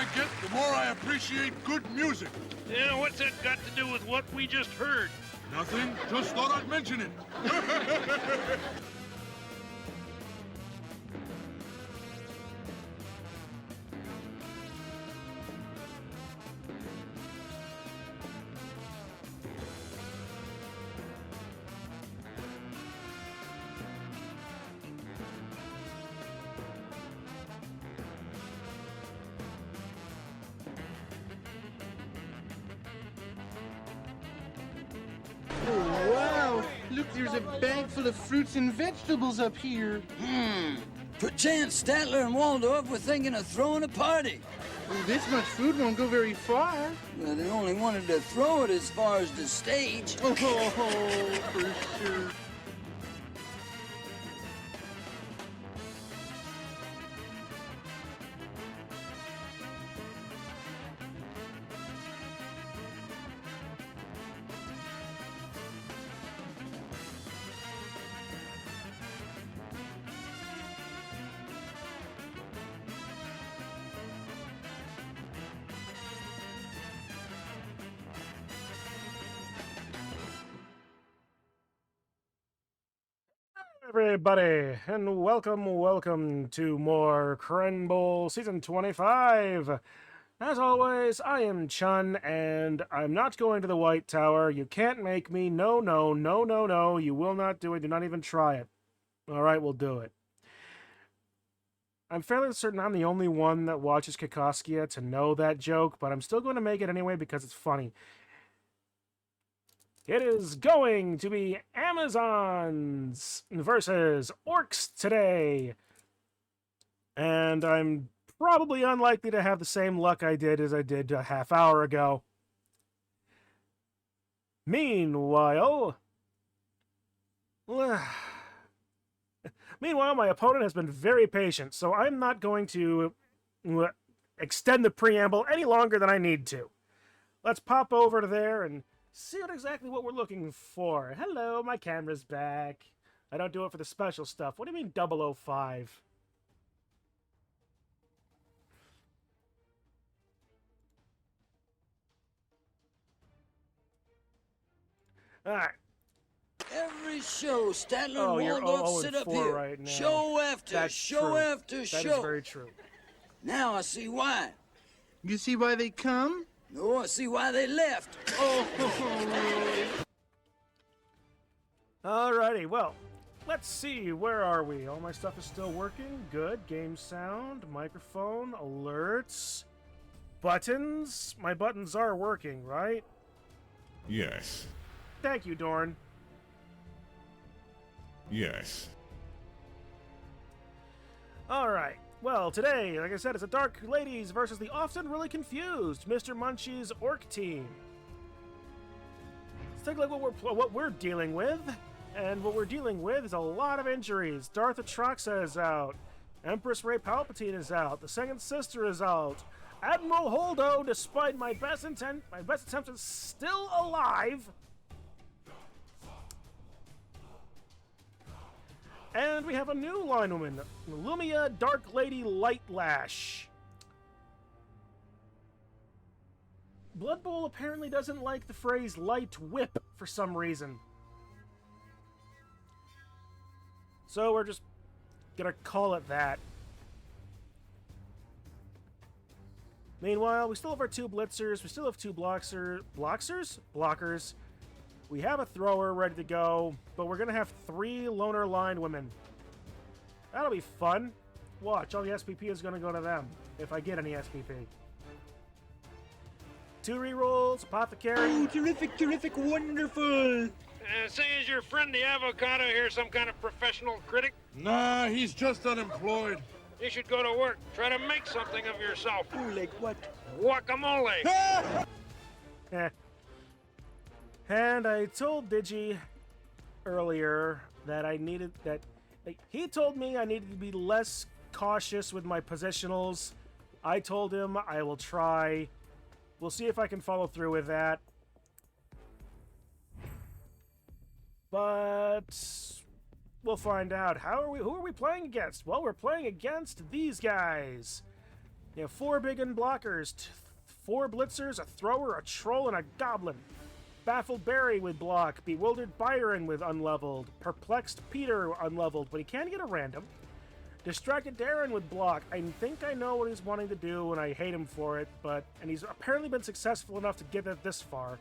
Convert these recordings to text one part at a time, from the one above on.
I get, the more I appreciate good music. Yeah, what's that got to do with what we just heard? Nothing, just thought I'd mention it. Oh, wow! Look, there's a bag full of fruits and vegetables up here. Perchance Statler and Waldorf were thinking of throwing a party. Well, this much food won't go very far. Well, they only wanted to throw it as far as the stage. Oh, for sure. Everybody, and welcome to more Crenbowl Season 25. As always, I am Chun, and I'm not going to the White Tower. You can't make me. No, you will not do it. Do not even try it. Alright, we'll do it. I'm fairly certain I'm the only one that watches Kikoskia to know that joke, but I'm still going to make it anyway because it's funny. It is going to be Amazons versus Orcs today. And I'm probably unlikely to have the same luck I did as I did a half hour ago. Meanwhile, my opponent has been very patient, so I'm not going to extend the preamble any longer than I need to. Let's pop over to there and see exactly what we're looking for. Hello, my camera's back. I don't do it for the special stuff. What do you mean 005? Alright. Every show, Statler Oh, and you're Waldorf sit up here. right now. Show after show after show. That is very true. Now I see why. You see why they come? No, I see why they left. Alrighty, well, let's see. Where are we? All my stuff is still working. Good. Game sound, microphone, alerts, buttons. My buttons are working, right? Yes. Thank you, Dorn. Yes. Alright. Well, today, like I said, it's the Dark Ladies versus the often really confused Mr. Munchie's Orc team. Let's take a look at what we're dealing with. And what we're dealing with is a lot of injuries. Darth Atraxa is out. Empress Rey Palpatine is out. The Second Sister is out. Admiral Holdo, despite my best attempts, is still alive. And we have a new linewoman, Lumia Dark Lady Lightlash. Blood Bowl apparently doesn't like the phrase light whip for some reason. So we're just gonna call it that. Meanwhile, we still have our two blitzers, we still have two blockers. We have a thrower ready to go, but we're going to have 3 loner line women. That'll be fun. Watch, all the SPP is going to go to them, if I get any SPP. 2 rerolls, apothecary. Oh, terrific, wonderful! Say, is your friend the avocado here some kind of professional critic? Nah, he's just unemployed. You should go to work. Try to make something of yourself. Oh, like what? Guacamole! And I told Digi earlier that he told me I needed to be less cautious with my positionals. I told him I will try. We'll see if I can follow through with that. But we'll find out. Who are we playing against? Well, we're playing against these guys. You have 4 big blockers, 4 blitzers, a thrower, a troll, and a goblin. Baffled Barry with block, Bewildered Byron with unleveled, Perplexed Peter unleveled, but he can get a random. Distracted Darren with block. I think I know what he's wanting to do, and I hate him for it, and he's apparently been successful enough to get it this far.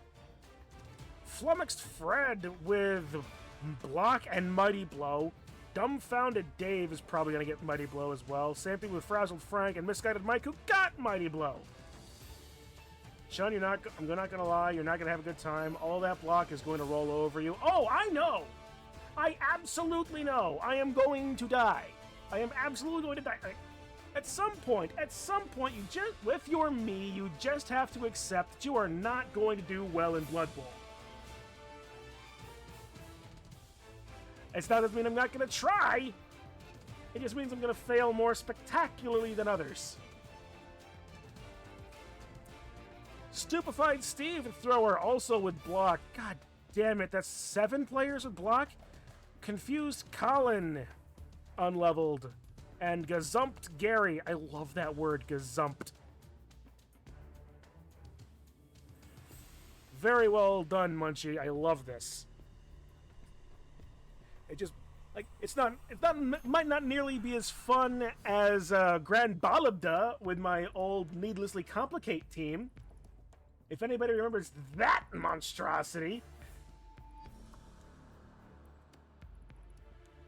Flummoxed Fred with block and Mighty Blow. Dumbfounded Dave is probably going to get Mighty Blow as well. Same thing with Frazzled Frank and Misguided Mike, who got Mighty Blow. Sean, I'm not going to lie, you're not going to have a good time. All that block is going to roll over you. Oh, I know! I absolutely know! I am going to die. I am absolutely going to die. At some point, you just, if you're me, you just have to accept that you are not going to do well in Blood Bowl. It's not doesn't mean I'm not going to try. It just means I'm going to fail more spectacularly than others. Stupefied Steve Thrower also with block. God damn it, that's 7 players with block? Confused Colin, unleveled. And Gazumped Gary. I love that word, Gazumped. Very well done, Munchie. I love this. It just, like, might not nearly be as fun as Grand Balabda with my old Needlessly Complicate team. If anybody remembers that monstrosity.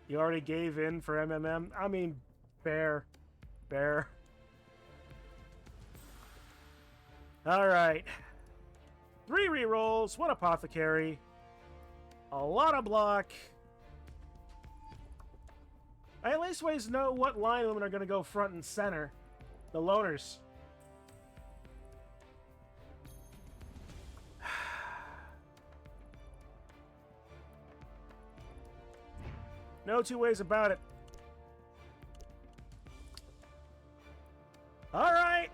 You already gave in for MMM? I mean, Bear. Alright. 3 rerolls, 1 apothecary, a lot of block. I at least ways know what line women are going to go front and center. The loners. No 2 ways about it. Alright,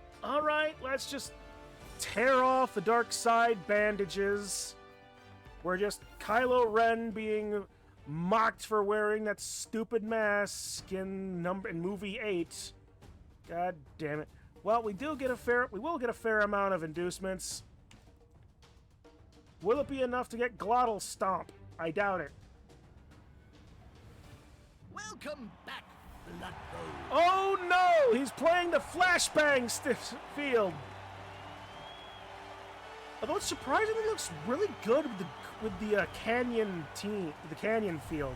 let's just tear off the dark side bandages. We're just Kylo Ren being mocked for wearing that stupid mask in movie 8. God damn it. Well, we will get a fair amount of inducements. Will it be enough to get Glottal Stomp? I doubt it. Welcome back, Blood Bowl. Oh no! He's playing the flashbang field. Although it surprisingly looks really good with the canyon team, the canyon field.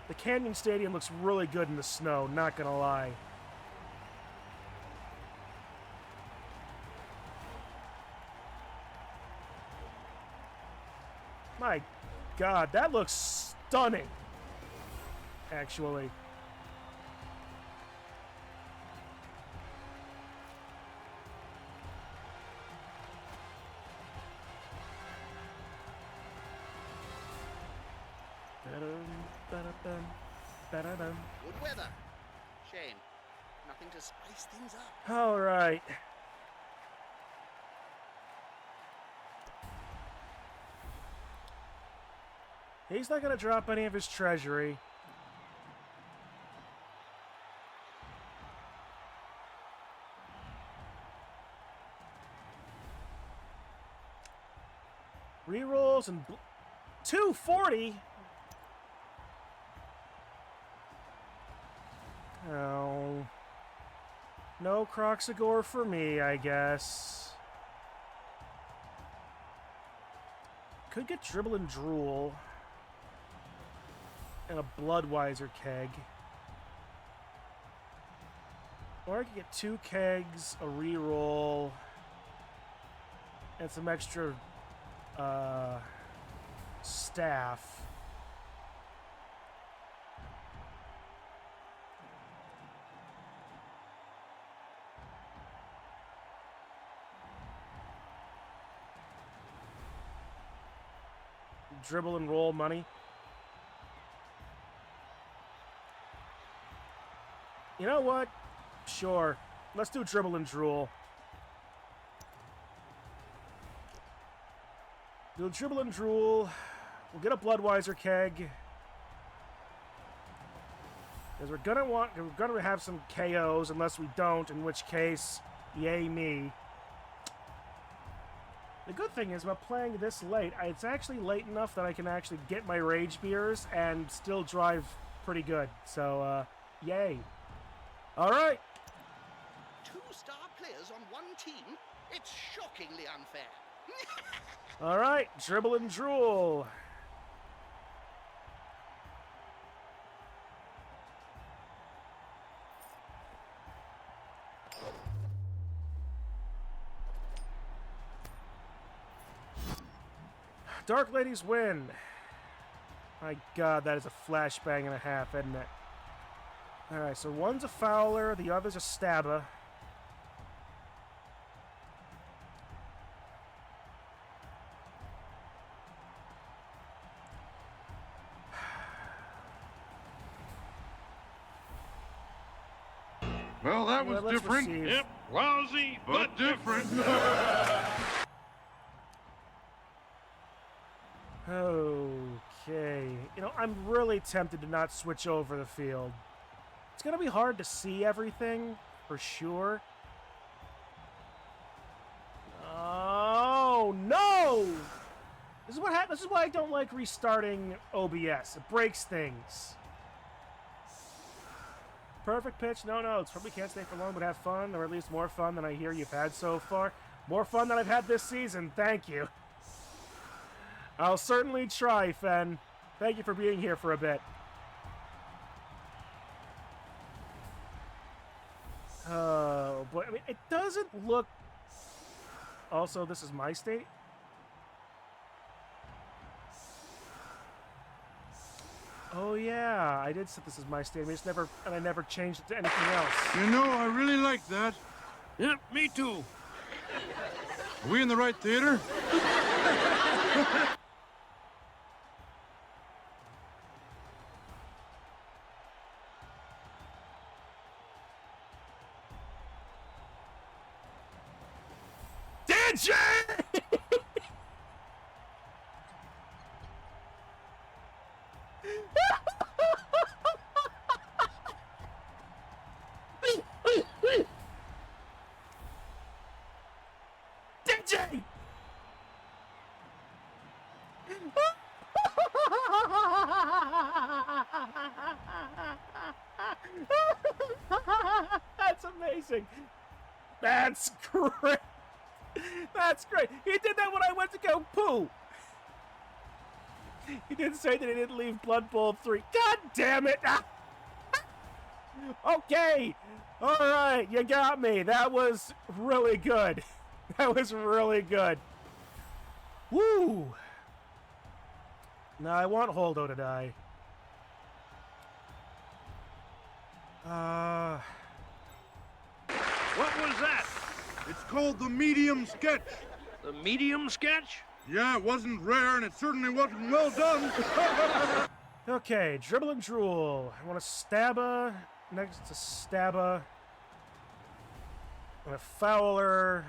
The canyon stadium looks really good in the snow. Not gonna lie. My God, that looks stunning. Actually. Good weather. Shame. Nothing to spice things up. All right. He's not going to drop any of his treasury. Rerolls and 240. Oh. No Croxagore for me, I guess. Could get Dribble and Drool. And a Bloodwiser keg. Or I could get 2 kegs, a reroll, and some extra staff. Dribble and roll money. You know what? Sure. Let's do Dribble and Drool. Do Dribble and Drool. We'll get a Bloodwiser keg. Because we're gonna have some KOs unless we don't, in which case, yay me. The good thing is about playing this late, it's actually late enough that I can actually get my rage beers and still drive pretty good. So, yay. Alright. 2 star players on one team? It's shockingly unfair. Alright, dribble and drool. Dark Ladies win. My god, that is a flashbang and a half, isn't it? Alright, so one's a fowler, the other's a stabber. Well, that was Well, let's different. receive. Yep, lousy, But different. Okay. You know, I'm really tempted to not switch over the field. It's going to be hard to see everything, for sure. Oh, no! This is what happens. This is why I don't like restarting OBS. It breaks things. Perfect pitch. No. It's probably can't stay for long, but have fun, or at least more fun than I hear you've had so far. More fun than I've had this season. Thank you. I'll certainly try, Fen. Thank you for being here for a bit. Oh, boy. I mean, it doesn't look... Also, this is my state. Oh, yeah. I did set this as my state. I never changed it to anything else. You know, I really like that. Yep, me too. Are we in the right theater? Did you? DJ! That's amazing. That's great. That's great. He did that when I went to go poo. He didn't say that he didn't leave Blood Bowl 3. God damn it. Okay. All right. You got me. That was really good. That was really good. Woo. Now I want Holdo to die. What was that? It's called the medium sketch. The medium sketch? Yeah, it wasn't rare, and it certainly wasn't well done. Okay, dribble and drool. I want a stabber next to stabber. And a fowler.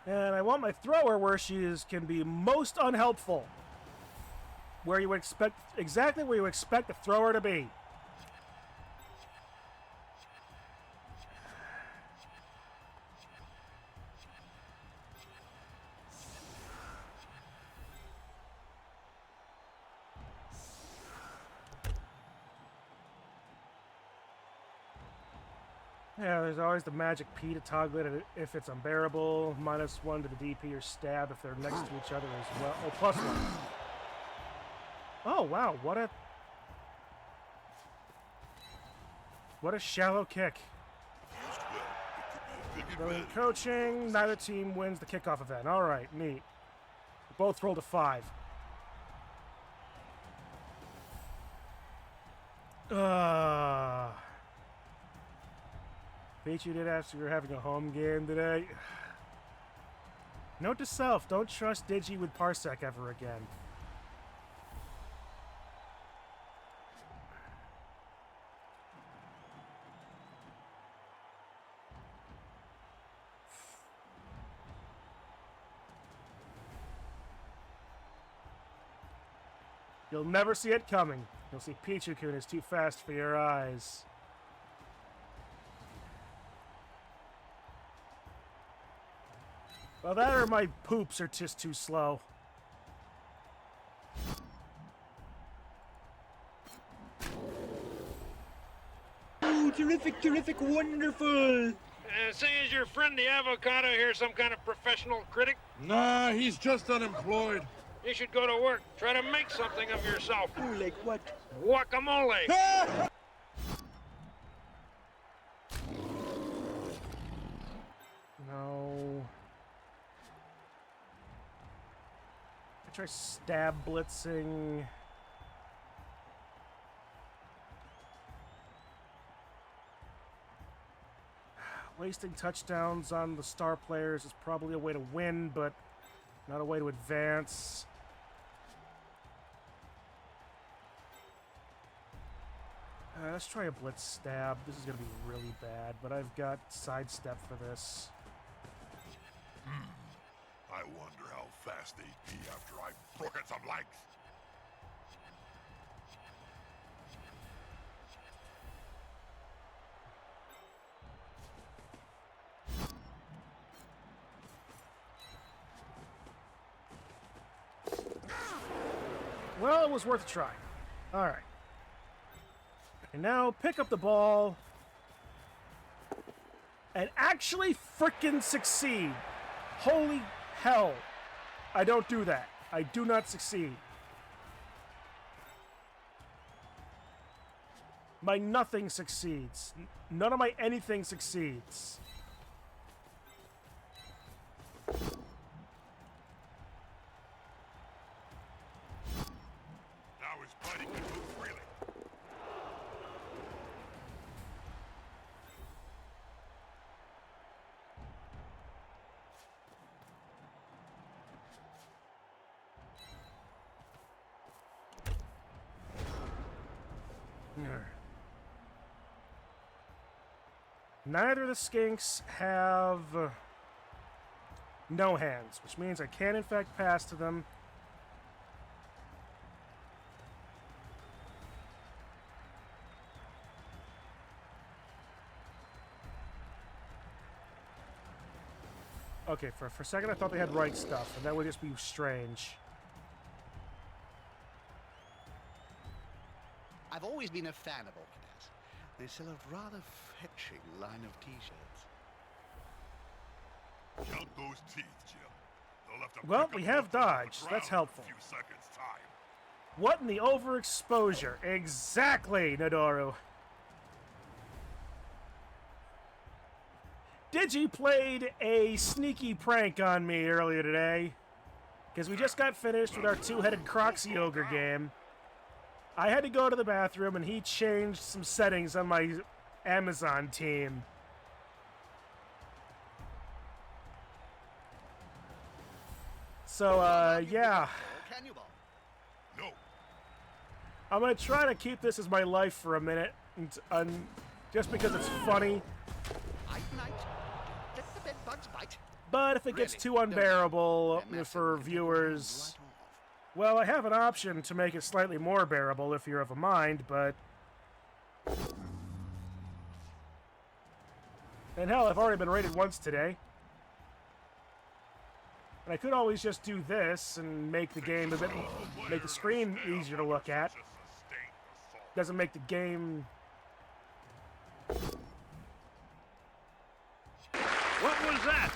And I want my thrower where can be most unhelpful. Where you would expect, exactly where you expect the thrower to be. Yeah, there's always the magic P to toggle it if it's unbearable. -1 to the DP or stab if they're next to each other as well. Oh, +1. Oh, wow, what a shallow kick. Brilliant coaching. Neither team wins the kickoff event. All right, neat. Both rolled a 5. Beat you did after you were having a home game today. Note to self, don't trust Digi with Parsec ever again. You'll never see it coming. You'll see Pichu-kun is too fast for your eyes. Well, that or my poops are just too slow. Oh, terrific, terrific, wonderful. Say, is your friend the avocado here some kind of professional critic? Nah, he's just unemployed. You should go to work. Try to make something of yourself. Oh, like what? Guacamole. No. I try stab blitzing. Wasting touchdowns on the star players is probably a way to win, but not a way to advance. Let's try a blitz stab. This is going to be really bad, but I've got sidestep for this. I wonder how fast they'd be after I've broken some legs. Well, it was worth a try. All right. And now pick up the ball and actually frickin' succeed. Holy hell. I don't do that. I do not succeed. My nothing succeeds. None of my anything succeeds. Now his body can move freely. Neither of the skinks have no hands, which means I can in fact pass to them. Okay, for a second I thought they had right stuff, and that would just be strange. I've always been a fan of Orcs. They sell a rather fetching line of t-shirts. Count those teeth, Jim. They'll have to Well, pick we up have most of them off the dodge. ground That's in a helpful. few seconds' time. What in the overexposure? Exactly, Nodoru. Digi played a sneaky prank on me earlier today. Because we just got finished with our two-headed Croxy Ogre game. I had to go to the bathroom and he changed some settings on my Amazon team. So, yeah. Can you, Bob? No. I'm going to try to keep this as my life for a minute. Just because it's funny. Night, night. Let the bed bugs bite. But if it gets too unbearable for viewers, well, I have an option to make it slightly more bearable if you're of a mind, but... And hell, I've already been rated once today. And I could always just do this and make the game a bit... make the screen easier to look at. Doesn't make the game... What was that?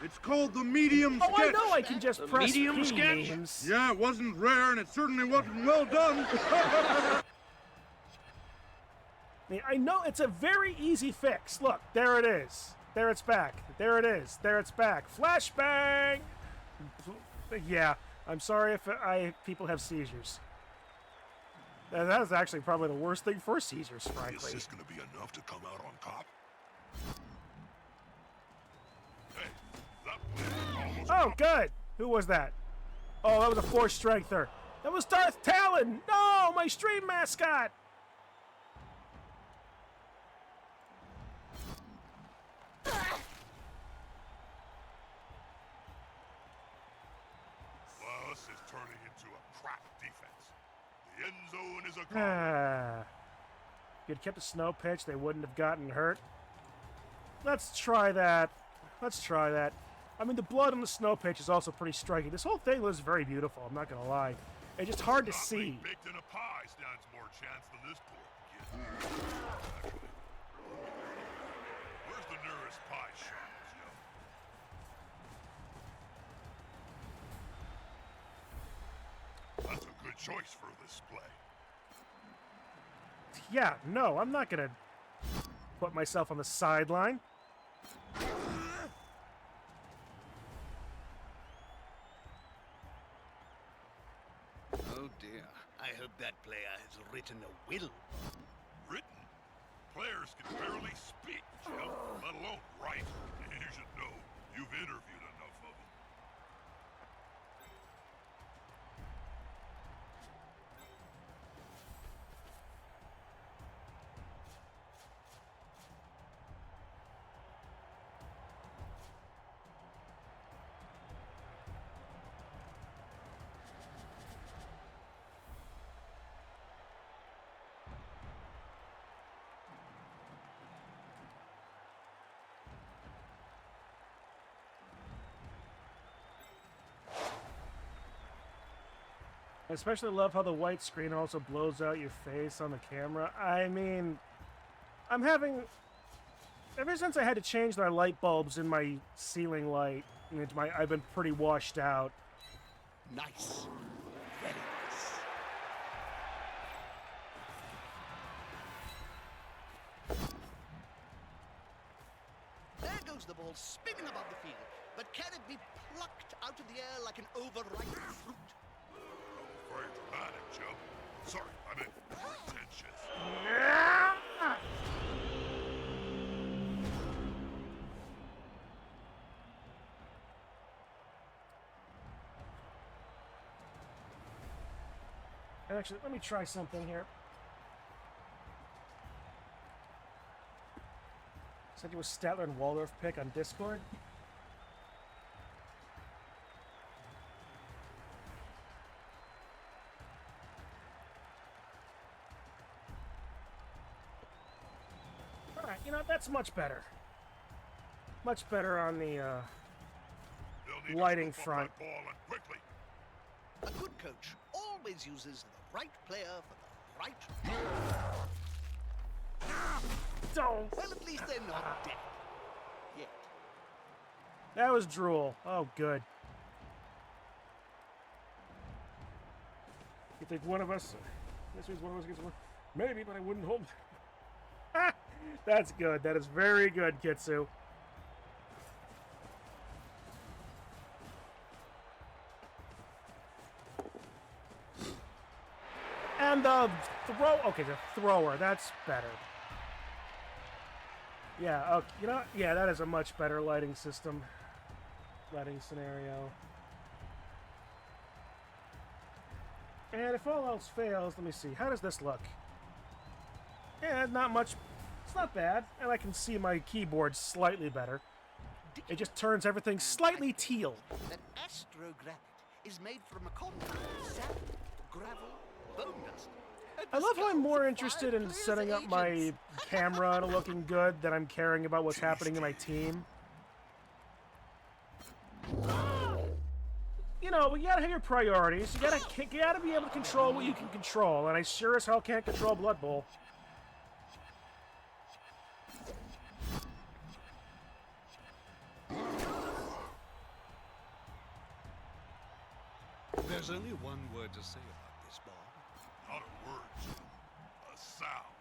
It's called the medium sketch. Oh, I know I can just press medium P sketch? names. Yeah, it wasn't rare, and it certainly wasn't well done. I know it's a very easy fix. Look, there it is. There it's back. There it is. There it's back. Flashbang! Yeah, I'm sorry if people have seizures. That is actually probably the worst thing for seizures, Is frankly. this gonna be enough to come out on top? Hey, that player almost Oh, good! Who was that? Oh, that was a force strengther. That was Darth Talon! No, my stream mascot! Well, this is turning into a crap defense. The end zone is a call. If you'd kept a snow pitch, they wouldn't have gotten hurt. Let's try that. Let's try that. I mean, the blood on the snow pitch is also pretty striking. This whole thing looks very beautiful, I'm not going to lie. It's just hard to see. Baked in a pie stands more chance than this poor kid. Where's the nearest pie shop, Joe? That's a good choice for a display. Yeah, no, I'm not going to put myself on the sideline. Oh dear. I hope that player has written a will. Written? Players can barely speak, Joe, let alone write. You should know. You've interviewed enough of them. I especially love how the white screen also blows out your face on the camera. I mean, I'm having... Ever since I had to change my light bulbs in my ceiling light, I've been pretty washed out. Nice. Very nice. There goes the ball spinning above the field. But can it be plucked out of the air like an overripe fruit? Very dramatic, Joe. Sorry, I meant pretentious. Actually, let me try something here. Sent you a Statler and Waldorf pick on Discord. Alright, you know, that's much better. Much better on the lighting front. Ball and quickly. A good coach always uses the right player for the right... Don't! Well, at least they're not dead. Yet. That was drool. Oh, good. You think one of us... This means one of us gets one? Maybe, but I wouldn't hold... That's good. That is very good, Kitsu. And the throw... Okay, the thrower. That's better. Yeah, okay, you know, yeah, that is a much better lighting system. Lighting scenario. And if all else fails, let me see. How does this look? Yeah, not much. It's not bad. And I can see my keyboard slightly better. It just turns everything slightly teal. That astrogranite is made from a compound of sand, gravel, bone dust. I love how I'm more interested in setting up my camera and looking good than I'm caring about what's happening in my team. You know, you gotta have your priorities. You gotta be able to control what you can control, and I sure as hell can't control Blood Bowl. There's only one word to say about this ball. Not a word, Joe. A sound.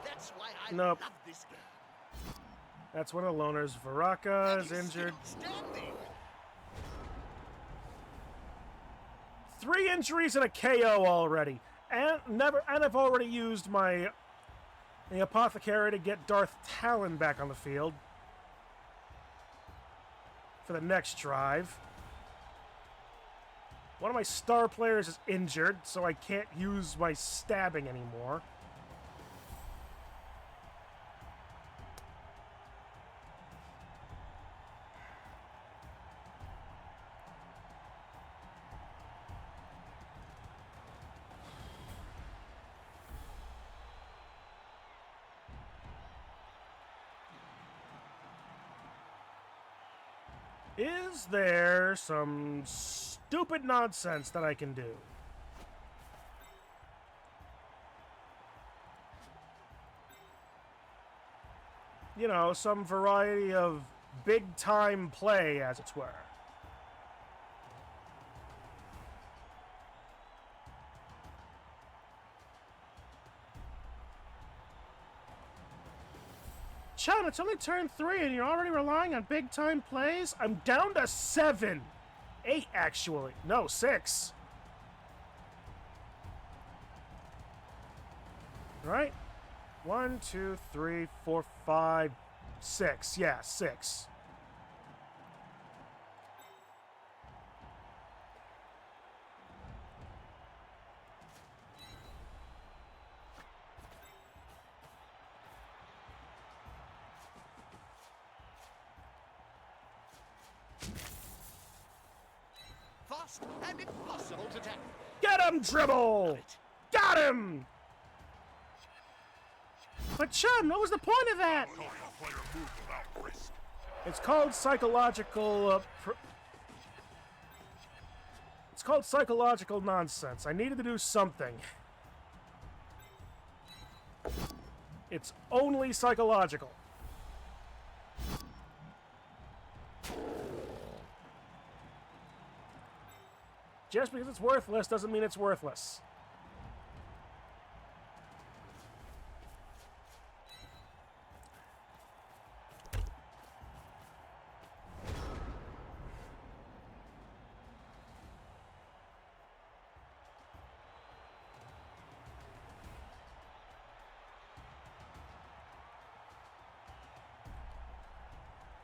That's why I Nope. love this game. That's one of the loners. Varaka is injured. Standing. 3 injuries and a KO already. And I've already used the Apothecary to get Darth Talon back on the field for the next drive. One of my star players is injured, so I can't use my stabbing anymore. Is there some stupid nonsense that I can do? You know, some variety of big-time play, as it were. Chun, it's only turn 3 and you're already relying on big-time plays? I'm down to 7. 8, actually. No, 6. Right? 1, 2, 3, 4, 5, 6. Yeah, 6. Fast and impossible to tackle. Get him, Dribble! Got him! But Chun, what was the point of that? Don't let a player move without risk. It's called psychological, It's called psychological nonsense. I needed to do something. It's only psychological. Just because it's worthless doesn't mean it's worthless.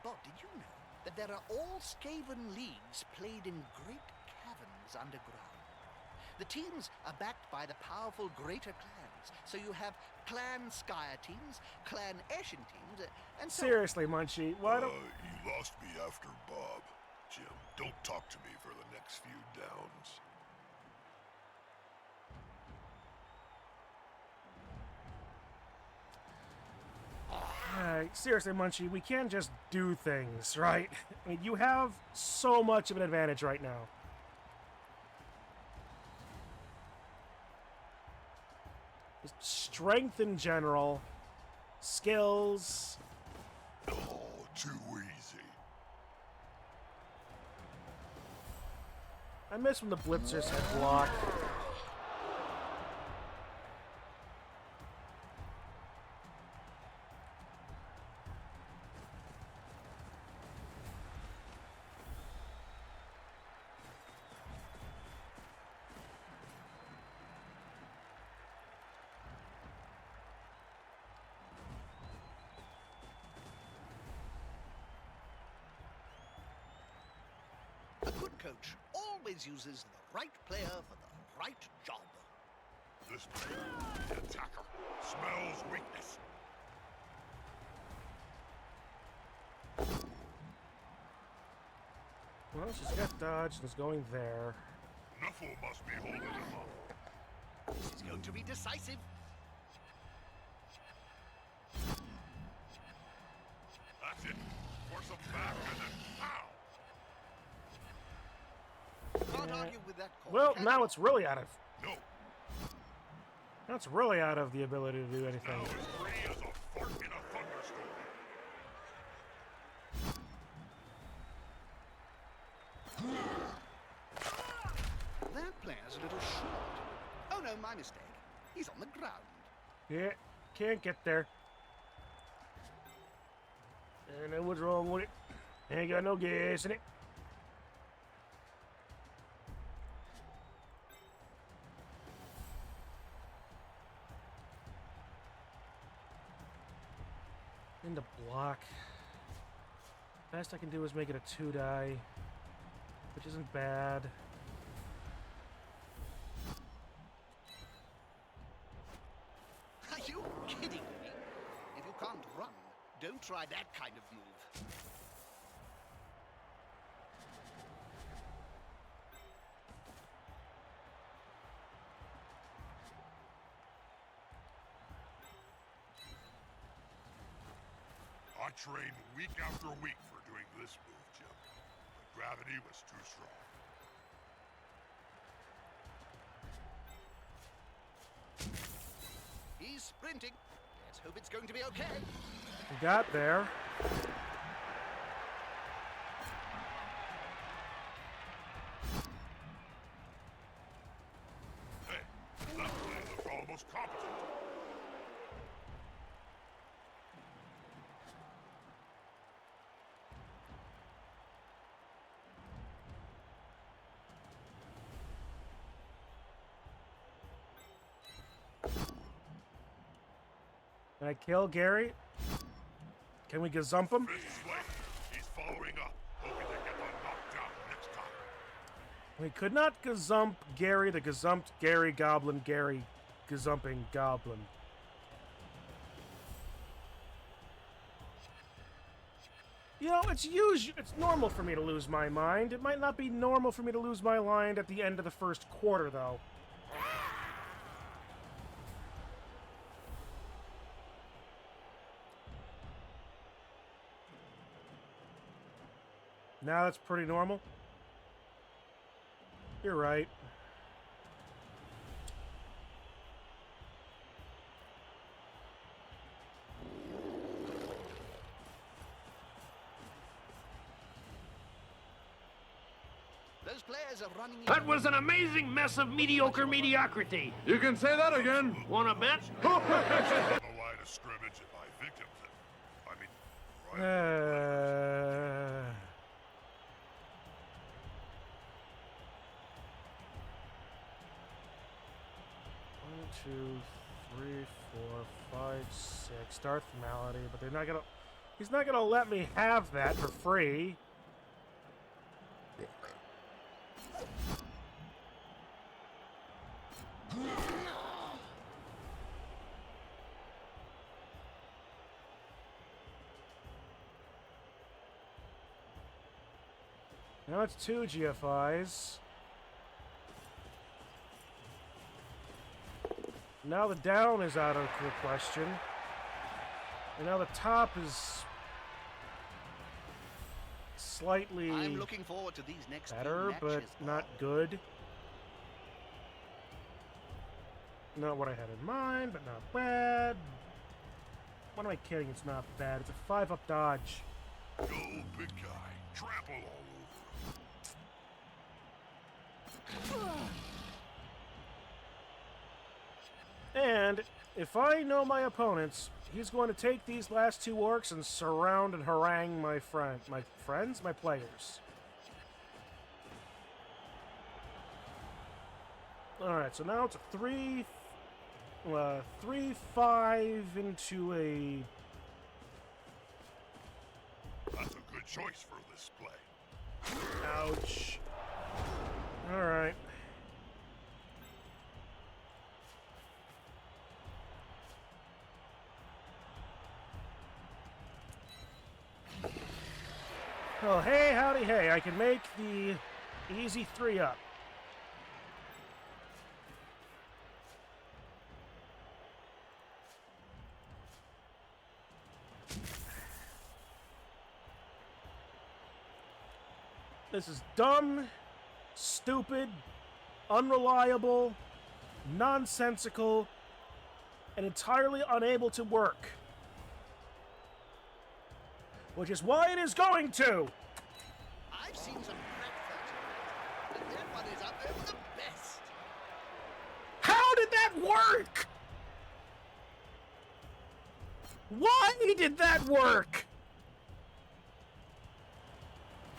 Bob, did you know that there are all Skaven leagues played in great caverns underground? The teams are backed by the powerful greater clans, so you have Clan Skyer teams, Clan Ashen teams, and so Seriously, Munchie, why don't... You lost me after Bob. Jim, don't talk to me for the next few downs. Seriously, Munchie, we can't just do things, right? I mean, you have so much of an advantage right now. Just strength in general, skills. Oh, too easy. I miss when the blitzers had block. a good coach always uses the right player for the right job. This player, the attacker, smells weakness. Well, she's got dodge and is going there. Nuffle must be holding him up. This is going to be decisive. That's it. Force him back and then pow! Can't argue with that call. Well, can now you? it's really out of... No, Now it's really out of the ability to do anything. now as free as a fart in a thunderstorm. That player's a little short. Oh no, my mistake. He's on the ground. Yeah, can't get there. I know what's wrong with it. Ain't got no gas in it. Into block. Best I can do is make it a 2-die, which isn't bad. Are you kidding me? If you can't run, don't try that kind of move. I trained week after week for doing this move, Jim. gravity was too strong. He's sprinting. Let's hope it's going to be okay. We got there. Hey, that plan looked almost competent. Can I kill Gary? Can we gazump him? This way. He's following up, hoping to get the knockdown next time. We could not gazump Gary, the gazumped Gary Goblin, Gary gazumping Goblin. You know, it's normal for me to lose my mind. It might not be normal for me to lose my mind at the end of the first quarter, though. Now that's pretty normal. You're right. Those players are running in. That was an amazing mess of mediocre mediocrity. You can say that again. Wanna bet? On the line of scrimmage and my victims. I mean, right? 2, 3, 4, 5, 6. Darth Malady, but they're not gonna. He's not gonna let me have that for free. Now it's 2 GFIs. Now the down is out of the question. And now the top is slightly I'm looking forward to these next few better, matches, but not Bob. good. Not what I had in mind, but not bad. What am I kidding? It's not bad. It's a 5-up dodge. Go, big guy. Trample all over. And if I know my opponents, he's going to take these last 2 orcs and surround and harangue my players. Alright, so now it's a 3-5 into a... That's a good choice for this play. Ouch. Alright. Oh, hey, howdy, hey. I can make the easy 3-up. This is dumb, stupid, unreliable, nonsensical, and entirely unable to work. Which is why it is going to! I've seen some crap tonight, but that one is up there with the best. How did that work? Why did that work?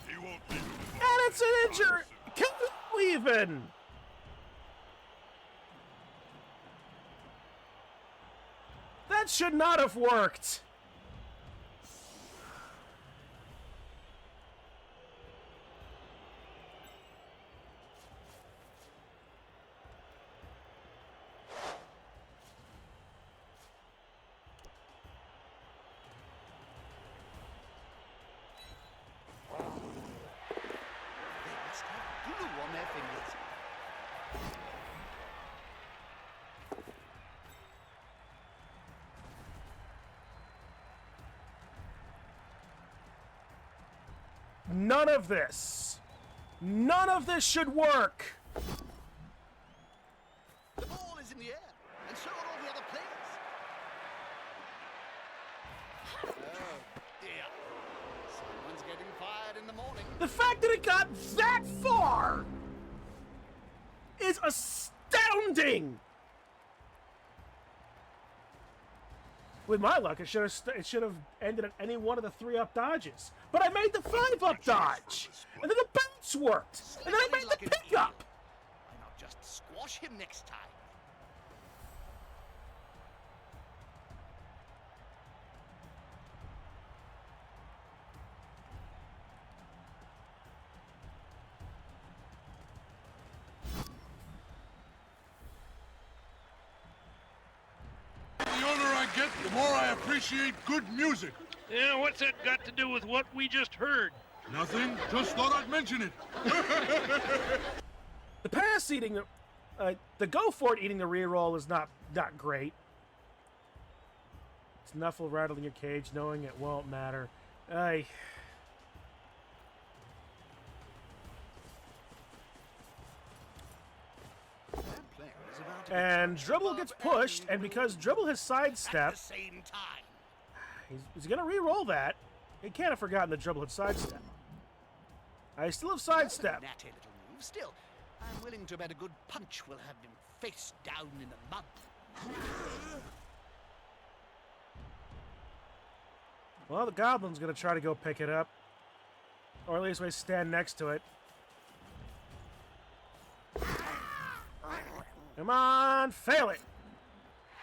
He won't leave him alone. And it's an injury! Kill even! That should not have worked! They must have glue on their fingers. None of this None of this should work! The ball is in the air, and so are all the other players. Oh, dear. Someone's getting fired in the morning. The fact that it got that far is astounding! With my luck, it should have ended at any one of the 3-up dodges. But I made the 5-up dodge! And then the bounce worked! And then I made the pick-up! Why not just squash him next time? The older I get, the more I appreciate good music. Yeah, what's that got to do with what we just heard? Nothing, just thought I'd mention it. The pass eating the go for it eating the reroll is not great. It's Nuffle rattling your cage knowing it won't matter. And Dribble gets pushed, and because Dribble has sidestepped, At the same time. he's going to re-roll that. He can't have forgotten that Dribble had sidestep. I still have sidestep. Natty little move. Still, I'm willing to bet a good punch will have him face down in the mud. Well, the Goblin's going to try to go pick it up. Or at least we stand next to it. Come on, fail it!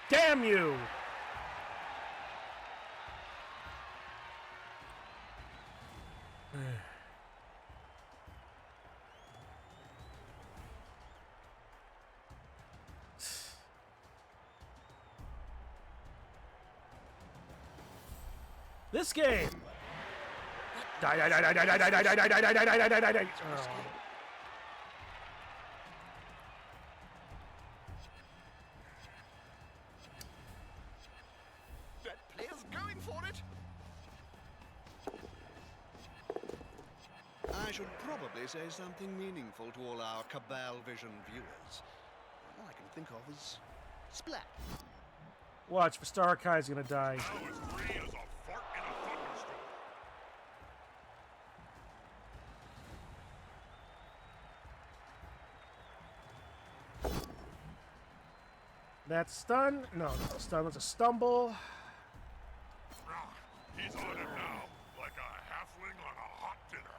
Damn you! This game. Die, die, die, die, die, die, die, die, die, die, die, die, die, die, die, die. That player's going for it. I should probably say something meaningful to all our Cabal Vision viewers. All I can think of is splat. Watch, Vistarkai's gonna die. Now as free as a fart in a thunderstorm. That's stun. No, not a stun. That's a stumble. He's on him now, like a halfling on a hot dinner.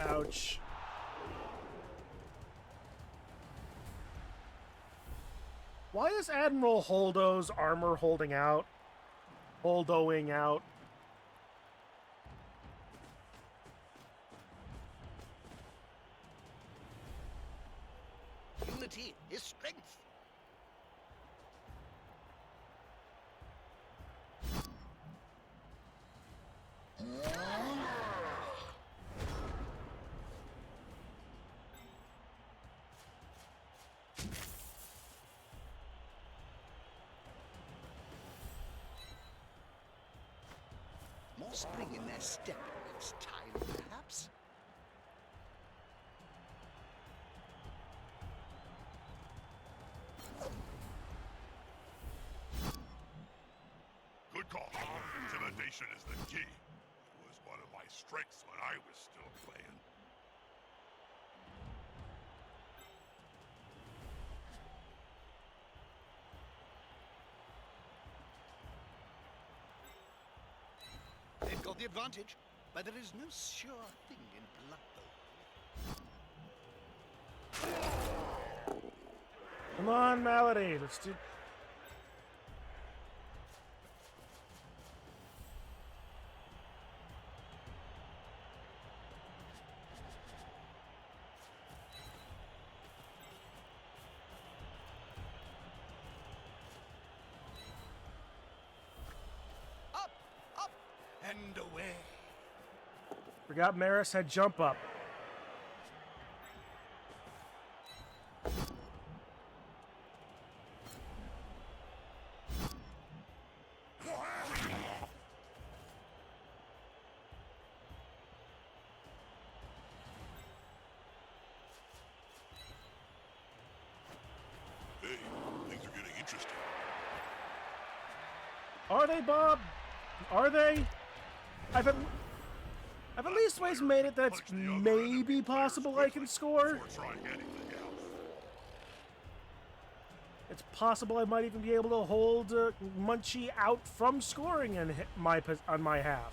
Ouch. Why is Admiral Holdo's armor holding out? Holdoing out. Unity is strength. More spring in their step next time, perhaps. Good call. Intimidation is the key. It was one of my strengths when I was still playing. They've got the advantage, but there is no sure thing in Blood Bowl. Come on, Malady. Let's do. Up, up, and away. Forgot Maris had jump up. Are they, Bob? Are they? I've at least ways made it that's Punch the other maybe enemy players possible I quickly can score. before trying anything else. It's possible I might even be able to hold Munchie out from scoring on my half.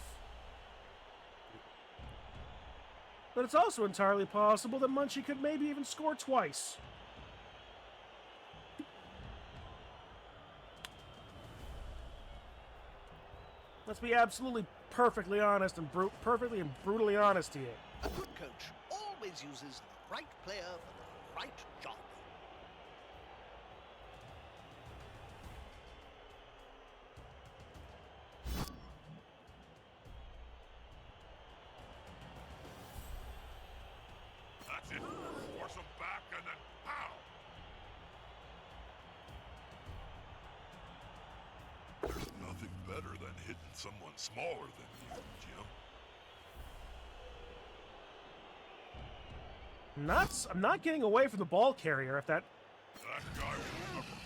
But it's also entirely possible that Munchie could maybe even score twice. Let's be absolutely perfectly honest and brutally honest here. A good coach always uses the right player for the right job. That's it. Force them back and then pow! There's nothing better than hitting someone smaller than you, Jim. I'm not getting away from the ball carrier if that... That guy will never fall.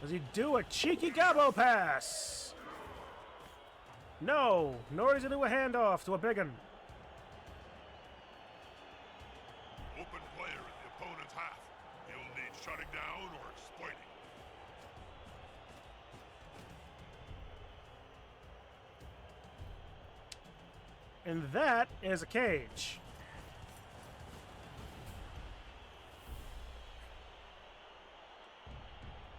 Does he do a cheeky gobbo pass? No, nor does he do a handoff to a biggin. Open player in the opponent's half. He'll need shutting down or exploiting. And that is a cage.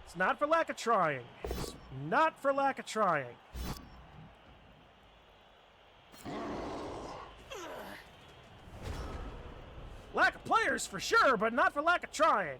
It's not for lack of trying. It's not for lack of trying. Lack of players for sure, but not for lack of trying.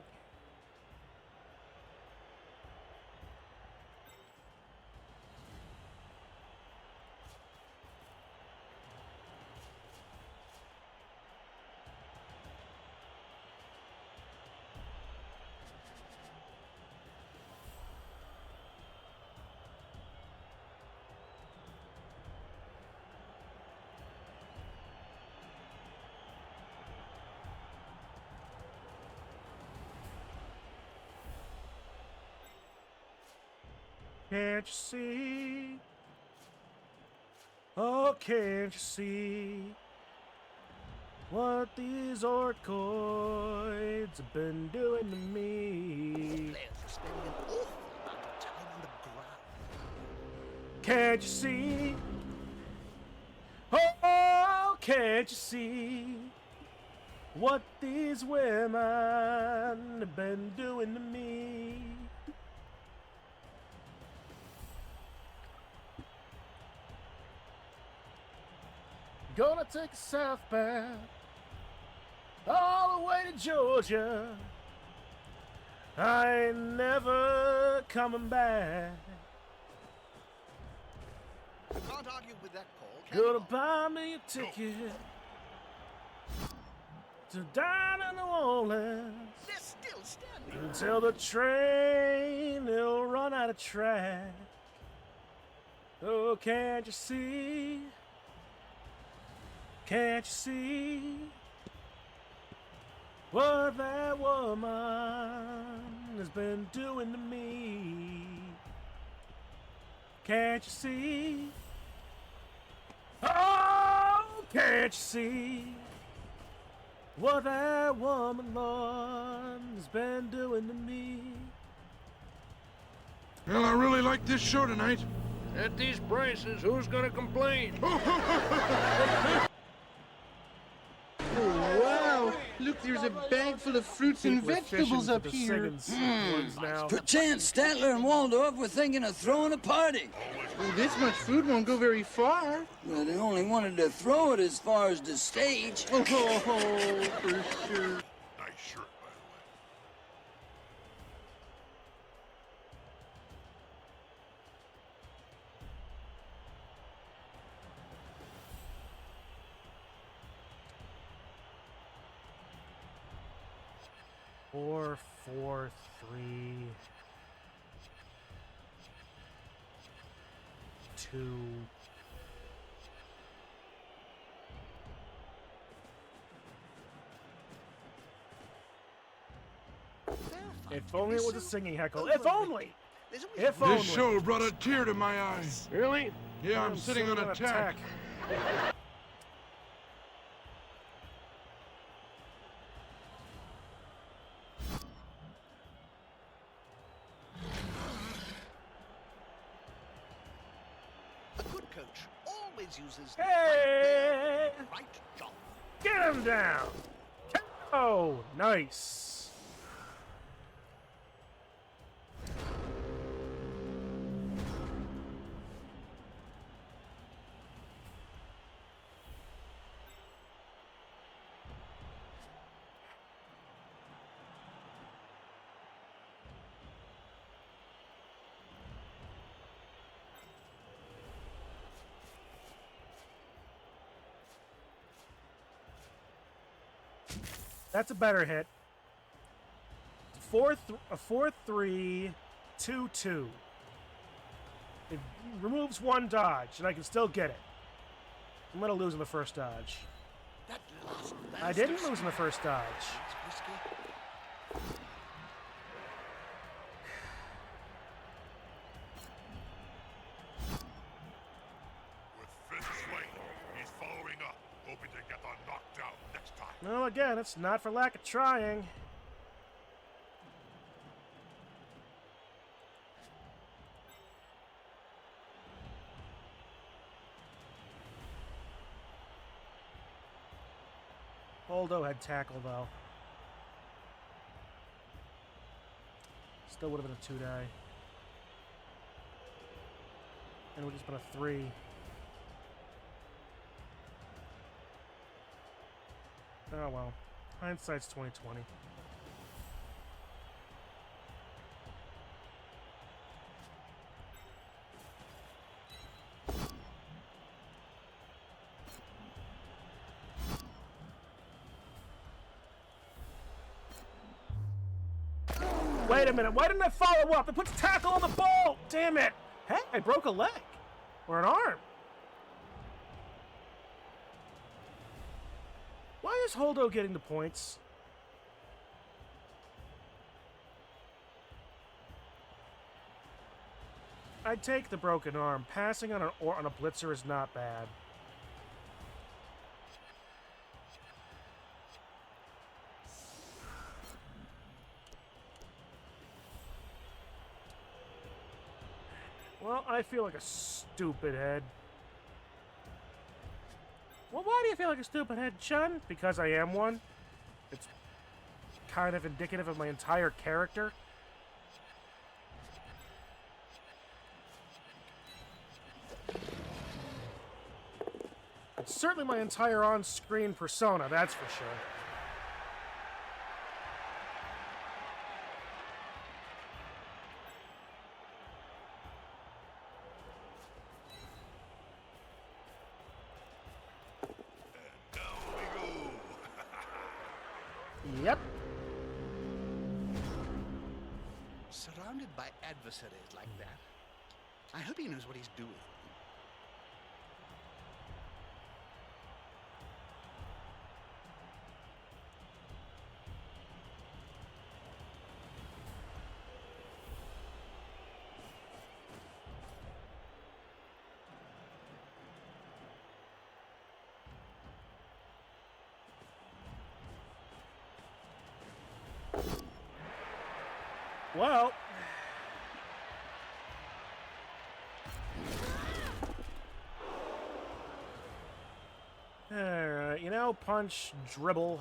Can't you see? Oh, can't you see what these orcoids have been doing to me? Players are spending an awful amount of time on the ground. Can't you see? Oh, can't you see what these women have been doing to me? Gonna take a southbound all the way to Georgia. I ain't never coming back. You can't argue with that call, can you, Gonna Bob? buy me a ticket to down in New Orleans They're still standing. until the train will run out of track. Oh, can't you see? Can't you see what that woman has been doing to me? Can't you see? Oh, can't you see what that woman, Lord, has been doing to me? Well, I really like this show tonight. At these prices, who's gonna complain? Oh, wow. Look, there's a bag full of fruits and We're vegetables fishing up for the here. singing ones now. Perchance Statler and Waldorf were thinking of throwing a party. Well, this much food won't go very far. Well, they only wanted to throw it as far as the stage. Oh, for sure. Nice shirt, by the way. Four, 4, 3, 2. If only it was a singing heckle. If only! If This only! show brought a tear to my eye. Really? Yeah, I'm sitting on a tack. A good coach always uses Hey! right job. Get him down! Oh, nice. That's a better hit. 4-3-2-2. It removes one dodge, and I can still get it. I'm gonna lose in the first dodge. That last I didn't lose in the first dodge. With Finn slain, he's following up, hoping to get the knockdown next time. Well, again, it's not for lack of trying. Holdo had tackle, though. Still would have been a 2-die. And it would have just been a 3. Oh well. Hindsight's 20/20. Wait a minute, why didn't I follow up? It puts tackle on the ball! Damn it! Hey, I broke a leg. Or an arm. Why is Holdo getting the points? I'd take the broken arm. Passing on a blitzer is not bad. Well, I feel like a stupid head. Well, why do you feel like a stupid head, Chun? Because I am one? It's kind of indicative of my entire character. It's certainly my entire on-screen persona, that's for sure. Yep. Surrounded by adversaries like that, I hope he knows what he's doing. Well, alright, you know, punch, dribble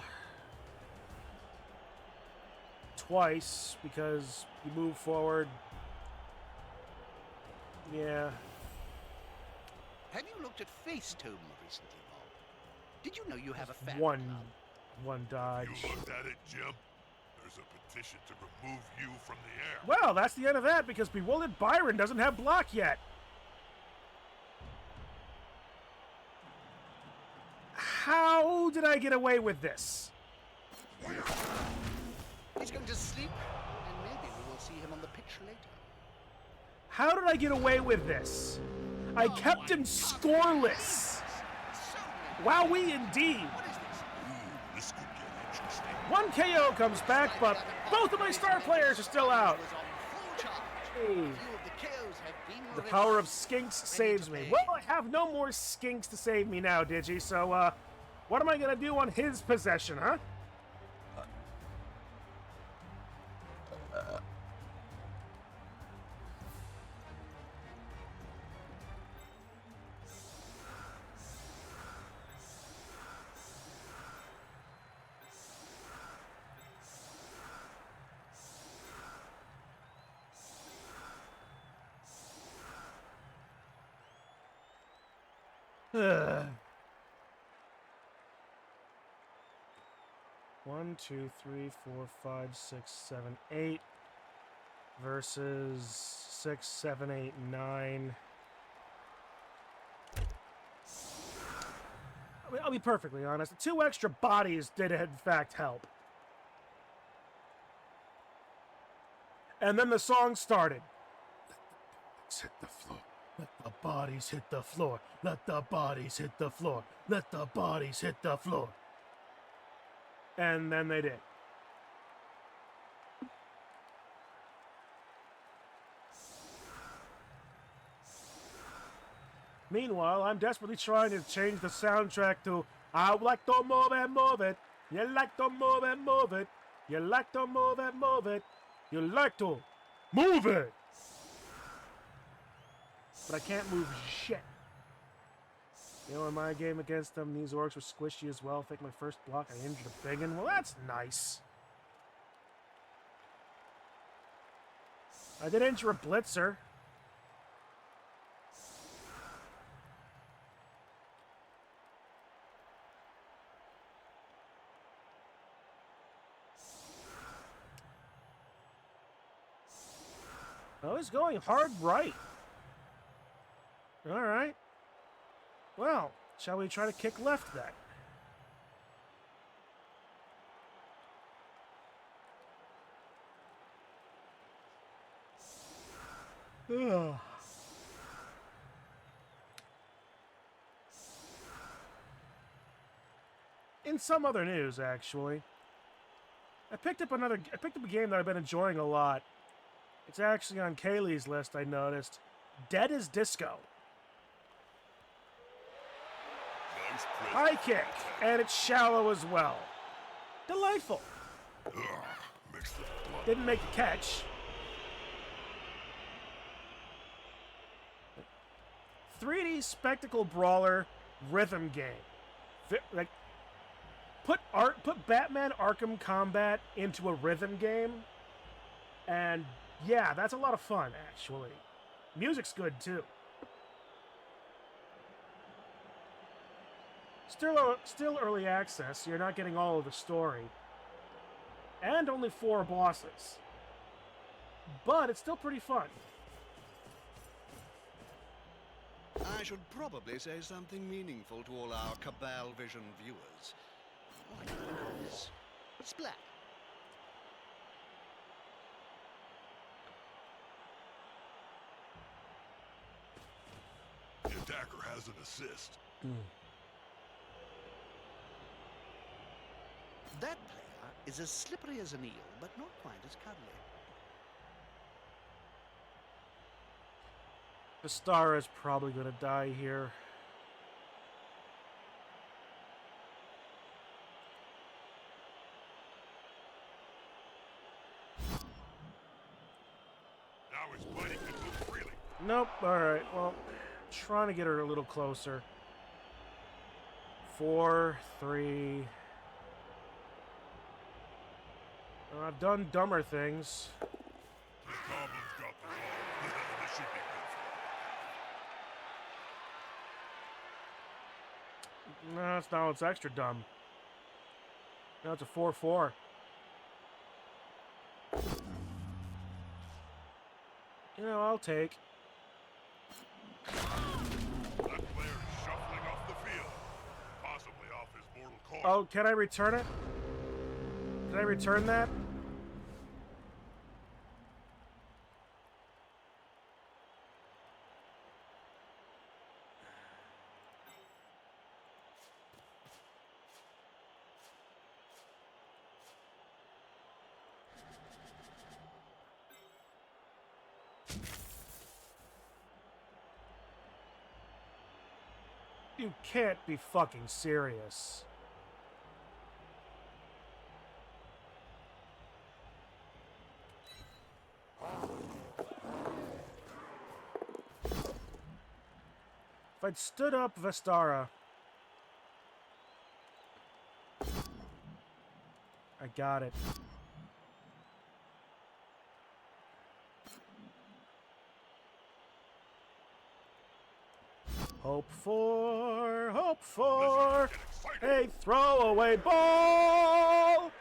twice because you move forward. Yeah. Have you looked at Facetome recently, Bob? Did you know you have a fan One club? dodge. You looked at it, Jim? There's a petition to remove you from the air. Well, that's the end of that because Bewildered Byron doesn't have block yet. How did I get away with this? He's going to sleep, and maybe we will see him on the pitch later. How did I get away with this? I kept him scoreless. Wowee indeed. What is this? Ooh, this could get interesting. One KO comes back, but Both of my star players are still out. Was on full charge. Hey. A few of the KOs have been The power of revived. skinks Ready saves to me. play. Well, I have no more skinks to save me now, Digi. So, what am I gonna do on his possession, huh? Ugh. 1, 2, 3, 4, 5, 6, 7, 8 versus 6, 7, 8, 9. I mean, I'll be perfectly honest. The 2 extra bodies did in fact help. And then the song started. Let the bodies hit the floor. Let the bodies hit the floor. Let the bodies hit the floor. Let the bodies hit the floor. And then they did. Meanwhile, I'm desperately trying to change the soundtrack to I like to move it, move it. You like to move it, move it. You like to move it, move it. You like to move it. But I can't move shit. You know, in my game against them, these orcs were squishy as well. I think my first block, I injured a biggin. Well, that's nice. I did injure a blitzer. I was going hard right. All right. Well, shall we try to kick left then? Ugh. In some other news, actually, I picked up a game that I've been enjoying a lot. It's actually on Kaylee's list, I noticed. Dead as Disco. Nice present. High kick, and it's shallow as well. Delightful. Ugh, mixed with blood. Didn't make the catch. 3D spectacle brawler rhythm game. Like, put Batman Arkham Combat into a rhythm game, and yeah, that's a lot of fun, actually. Music's good, too. Still early access, so you're not getting all of the story. And only 4 bosses. But it's still pretty fun. I should probably say something meaningful to all our Cabal Vision viewers. All I can think of is splat. The attacker has an assist. That player is as slippery as an eel, but not quite as cuddly. The star is probably going to die here. Now his buddy can move freely. Nope. Alright, well, trying to get her a little closer. 4, 3. I've done dumber things. The goblin's got the ball. This should be good for No, it's now it's extra dumb. Now it's a 4-4. You know, I'll take. that player is shuffling off the field. Possibly off his mortal coil. Oh, can I return it? Can I return that? You can't be fucking serious. If I'd stood up Vestara... I got it. Hope for a throwaway ball!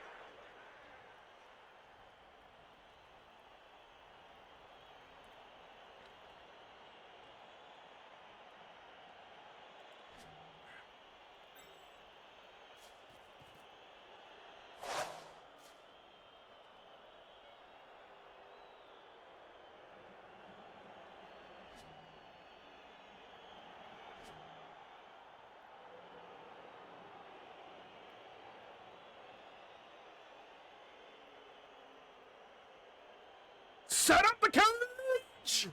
Set up the cage!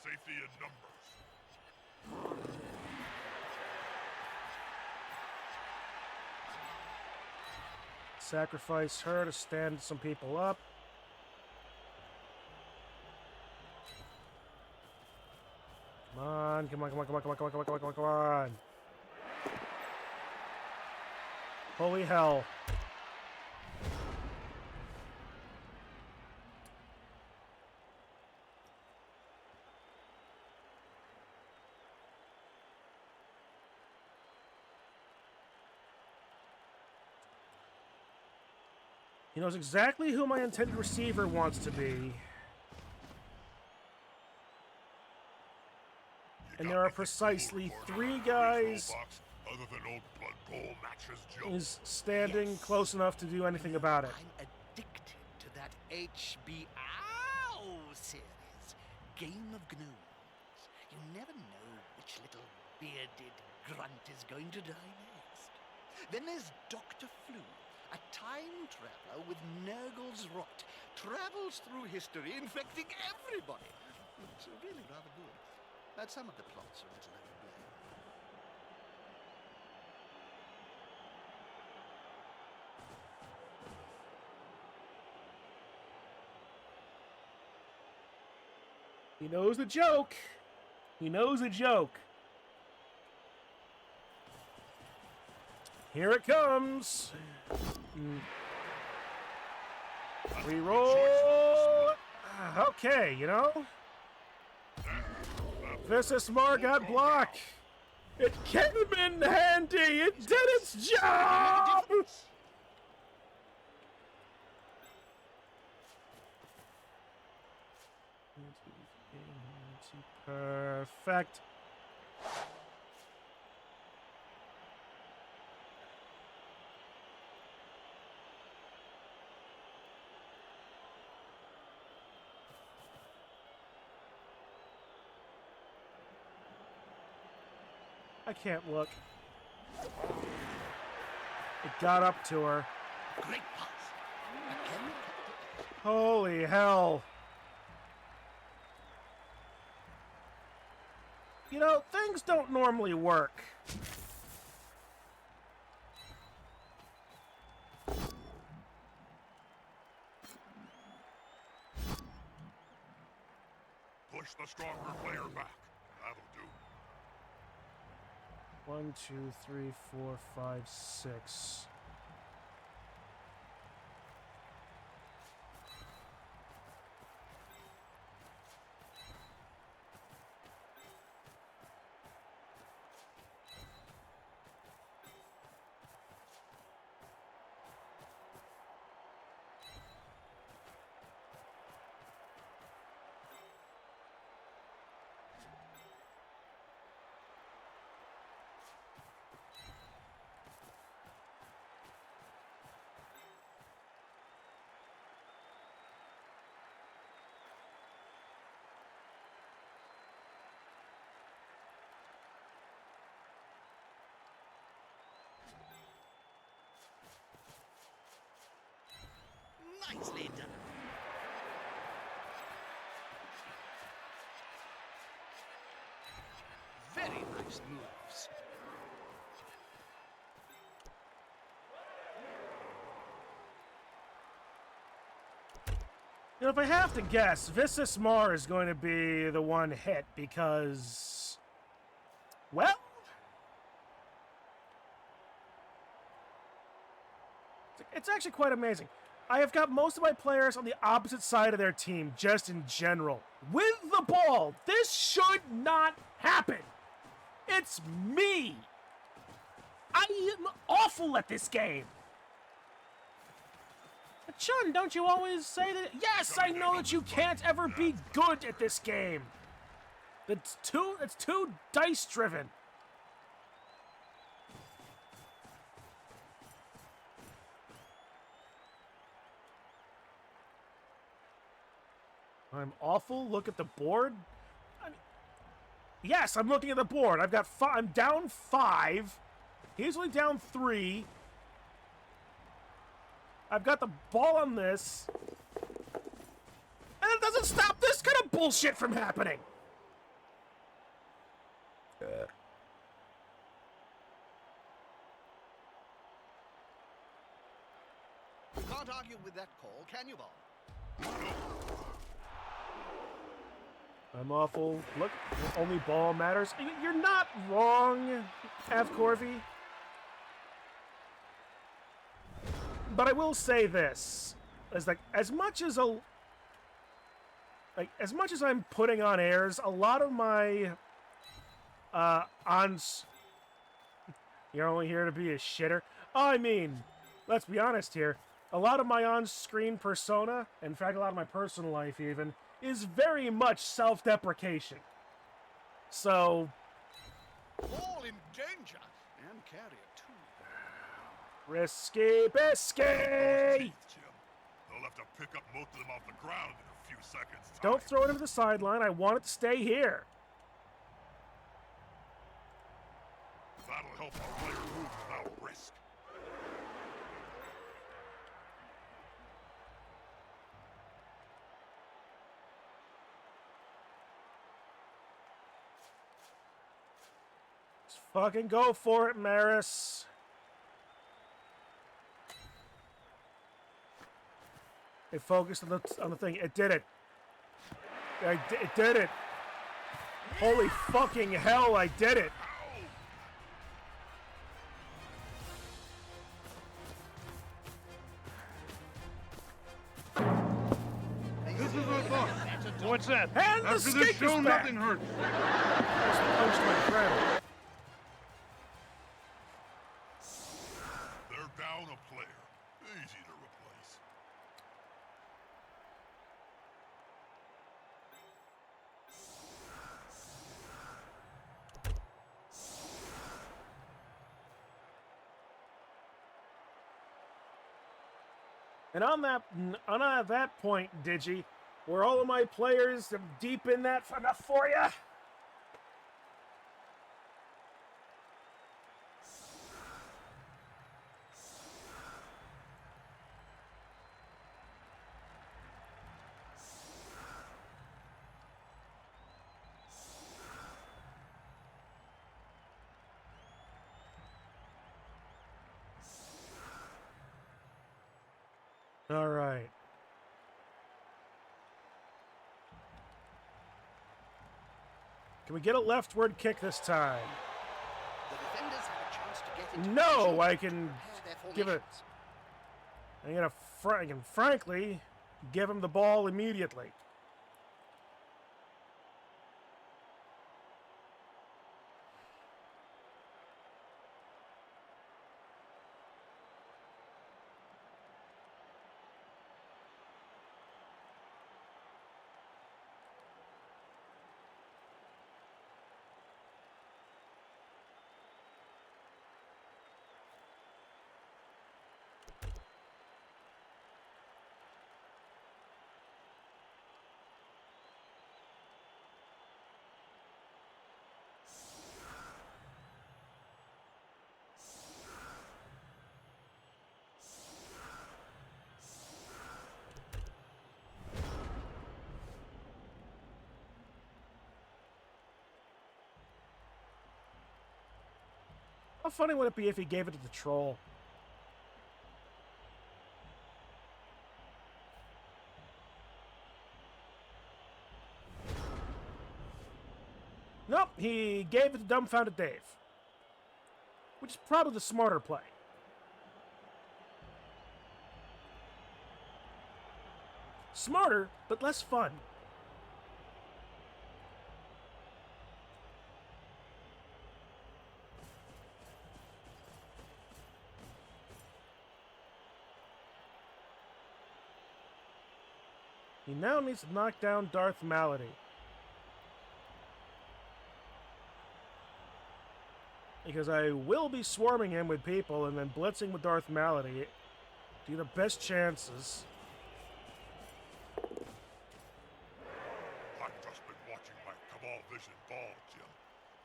Safety in numbers. Sacrifice her to stand some people up. Come on, come on, come on, come on, come on, come on, come on, come on, come on, come on. Holy hell. He knows exactly who my intended receiver wants to be. And there are precisely 3 guys Other than old Blood Bowl matches, Joe. is standing close enough to do anything about it. I'm addicted to that HBO series, Game of Gnomes. You never know which little bearded grunt is going to die next. Then there's Dr. Flu, a time traveler with Nurgle's rot, travels through history, infecting everybody. It's really rather good. But some of the plots are a little overblown. He knows the joke. He knows the joke. Here it comes. Reroll. Okay, you know. Visismar got blocked. It came in handy. It did its job. Perfect. I can't look. It got up to her. Great pass. Again. Holy hell. You know, things don't normally work. Push the stronger player back. That'll do. 1, 2, 3, 4, 5, 6. Easily done. Very nice moves. You know, if I have to guess, Viscous Mar is going to be the one hit because, well, it's actually quite amazing. I have got most of my players on the opposite side of their team, just in general. With the ball, this should not happen. It's me. I am awful at this game. But Chun, don't you always say that? Yes, I know that you can't ever be good at this game. It's too dice driven. I'm awful. Look at the board. Yes, I'm looking at the board. I've got I'm down 5. He's only down 3. I've got the ball on this. And it doesn't stop this kind of bullshit from happening. You can't argue with that call, can you, Bob? I'm awful. Look, only ball matters. You're not wrong, F. Corvey. But I will say this: as much as I'm putting on airs, a lot of my you're only here to be a shitter. I mean, let's be honest here. A lot of my on-screen persona, in fact, a lot of my personal life even, is very much self-deprecation. So, All in danger, and carry it too. risky biscuit! Jim. They'll have to pick up most of them off the ground in a few seconds. Don't throw it into the sideline. I want it to stay here. That'll help our player move without risk. Let's fucking go for it, Maris. It focused on the thing. It did it. It did it. Holy fucking hell, I did it. This is my thought. What's that? And the After this skink show, is back. nothing hurts. Just punched my friend. They're down a player. Easy to replace. And on that point, Digi, were all of my players deep in that enough for you? All right. Can we get a leftward kick this time? The defenders have a chance to get into No, position I to can prepare their give it. formations. I can frankly give him the ball immediately. funny would it be if he gave it to the troll? Nope, he gave it to Dumbfounded Dave. Which is probably the smarter play. Smarter, but less fun. He now needs to knock down Darth Malady. Because I will be swarming him with people and then blitzing with Darth Malady to get the best chances. I've just been watching my Cabal Vision ball, Jim.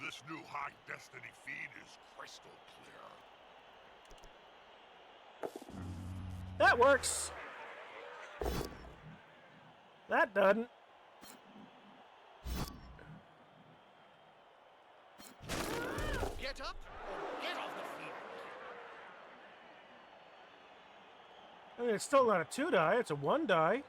This new high destiny feed is crystal clear. That works. That doesn't. Get up or get off the field. I mean, it's still not a 2-die, it's a 1-die.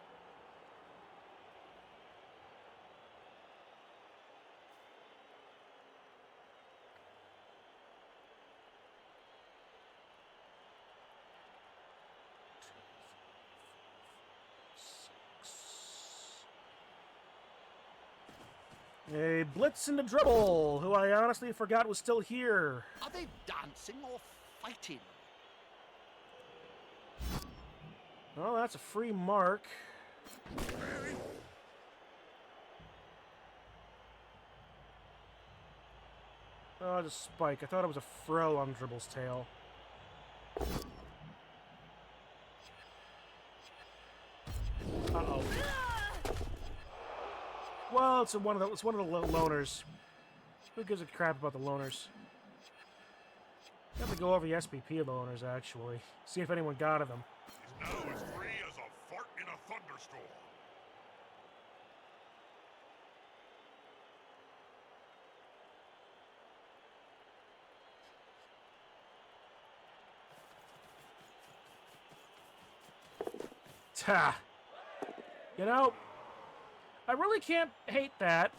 A blitz into Dribble, who I honestly forgot was still here. Are they dancing or fighting? Well, that's a free mark. Oh, just spike. I thought it was a fro on Dribble's tail. Uh-oh. Well, it's one of the loners. Who gives a crap about the loners? I have to go over the SPP of the loners, actually. See if anyone got of them. He's now as free as a fart in a thunderstorm. Ta. You know, I really can't hate that.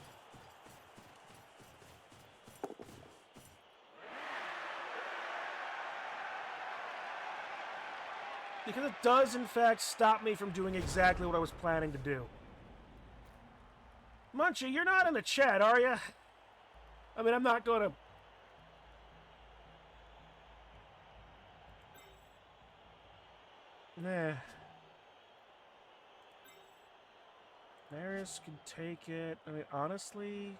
Because it does, in fact, stop me from doing exactly what I was planning to do. Munchie, you're not in the chat, are you? I mean, I'm not going to... Nah. Maris can take it. I mean, honestly,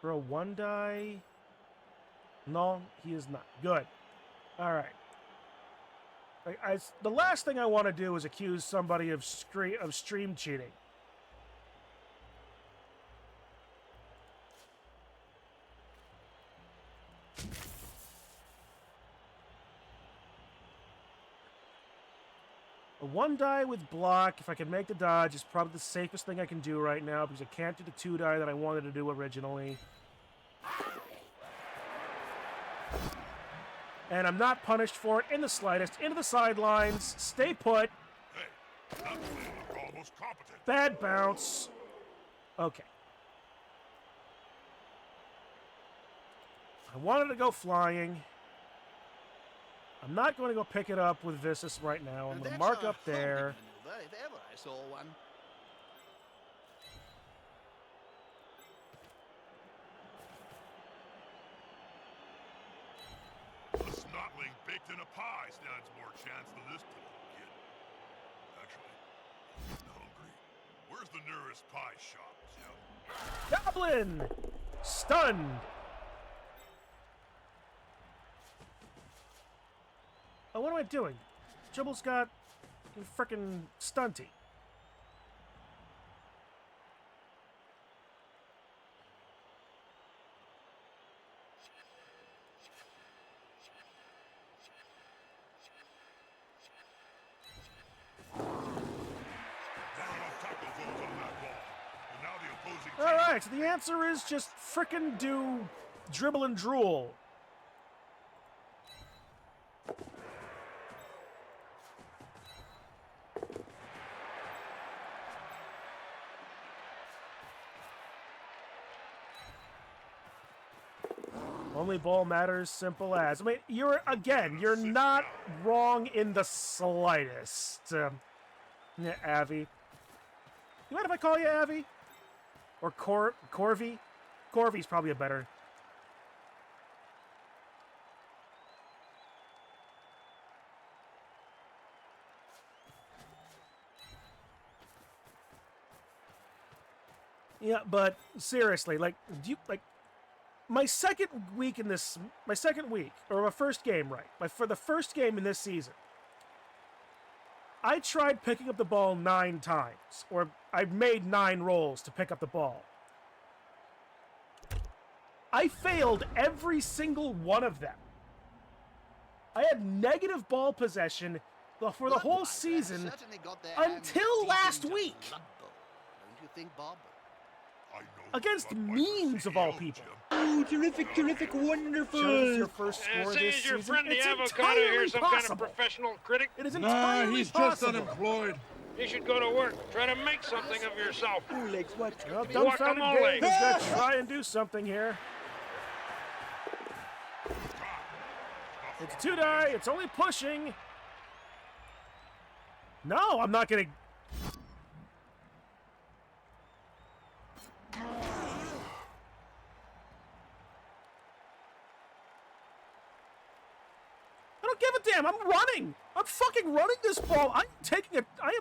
for a 1-die... No, he is not. Good. Alright. The last thing I want to do is accuse somebody of stream cheating. A 1-die with block, if I can make the dodge, is probably the safest thing I can do right now because I can't do the 2-die that I wanted to do originally. And I'm not punished for it in the slightest. Into the sidelines. Stay put. Hey, not the man I call most competent. Bad bounce. Okay. I wanted to go flying. I'm not going to go pick it up with Viscus right now. I'm going to mark up there. Maneuver, if ever I saw one. A snotling baked in a pie stands more chance than this little kid. Actually, I'm getting hungry. Where's the nearest pie shop, Jim? Goblin! Stunned! Oh, what am I doing? Dribble's got frickin' stunty. Alright, so the answer is just frickin' do dribble and drool. Only ball matters, simple as. I mean, you're not wrong in the slightest. Yeah, Avi. You mind if I call you Avi? Or Corvi? Corvi's probably a better. Yeah, but seriously, like, do you, like, my second week, or my first game, right? For the first game in this season, I tried picking up the ball 9 times, or I made 9 rolls to pick up the ball. I failed every single one of them. I had negative ball possession for the whole season until last week. Don't you think, Bob? Against memes of all people. Oh, terrific, terrific, wonderful. Chose your first score Say, this is your season. friend the It's avocado here entirely some possible. kind of professional critic? It is Nah, entirely he's possible. just unemployed. You should go to work. Try to make something of yourself. Well, dumbfounded Guacamole. Dave is going to try and do something here. It's 2 die. It's only pushing. No, I'm not going to. I don't give a damn. I'm running. I'm fucking running this ball. I'm taking it. I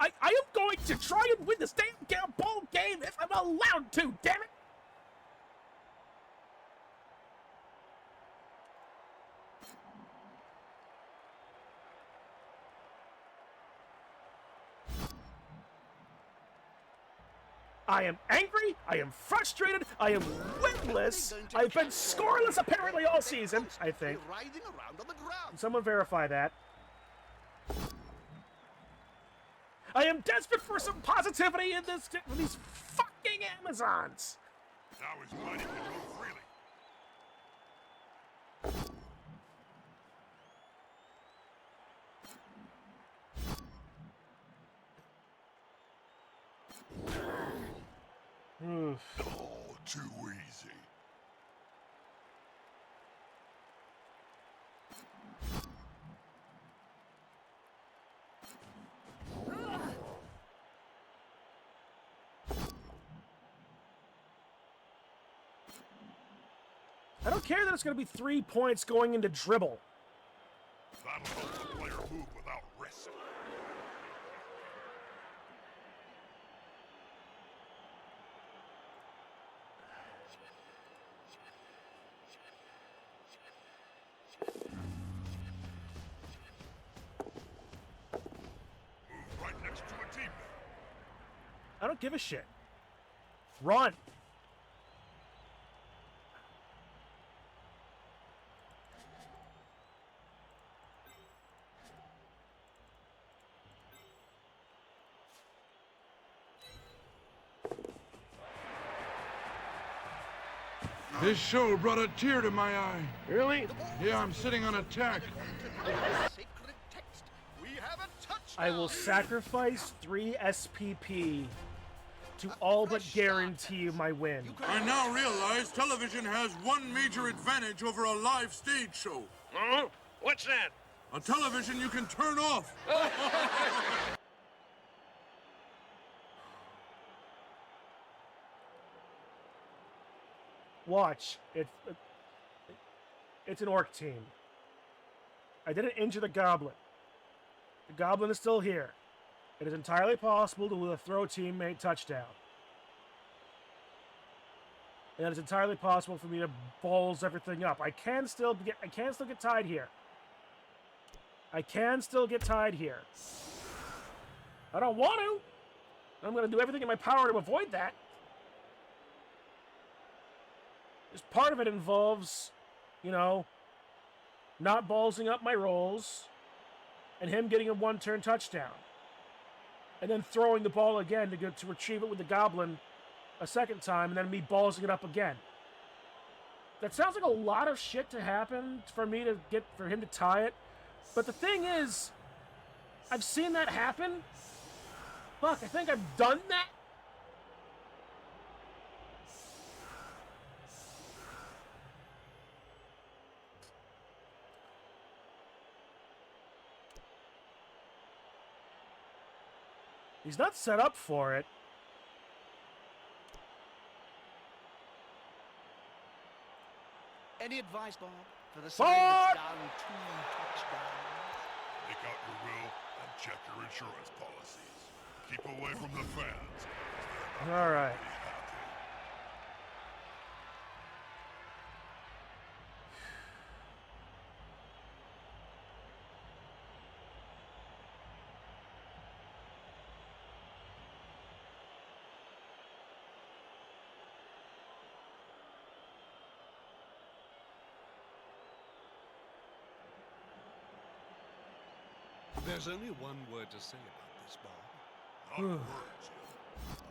am going to try and win this damn ball game if I'm allowed to. Damn it. I am angry, I am frustrated, I am witless, I've been scoreless apparently all season, I think. Writhing around on the ground. Someone verify that. I am desperate for some positivity in these fucking Amazons. Now he's fighting to move freely. Oh, too easy. I don't care that it's going to be 3 points going into dribble. That'll help the player move without risk. Move right next to a teammate. I don't give a shit. Run. This show brought a tear to my eye. Really? Yeah, I'm sitting on a tack. Sacred text. We have a touchdown. I will sacrifice 3 SPP to all but guarantee you my win. I now realize television has one major advantage over a live stage show. Oh, what's that? A television you can turn off. Watch. It's an orc team. I didn't injure the goblin. The goblin is still here. It is entirely possible to throw a teammate touchdown. And it's entirely possible for me to balls everything up. I can still get tied here. I can still get tied here. I don't want to. I'm going to do everything in my power to avoid that. Just part of it involves, you know, not ballsing up my rolls and him getting a 1-turn touchdown. And then throwing the ball again to retrieve it with the goblin a second time, and then me ballsing it up again. That sounds like a lot of shit to happen for him to tie it. But the thing is, I've seen that happen. Fuck, I think I've done that. He's not set up for it. Any advice, Bob? For the side that's down 2 touchdowns? Make out your will and check your insurance policies. Keep away from the fans. All right. There's only one word to say about this, Bob. Not words, Jim.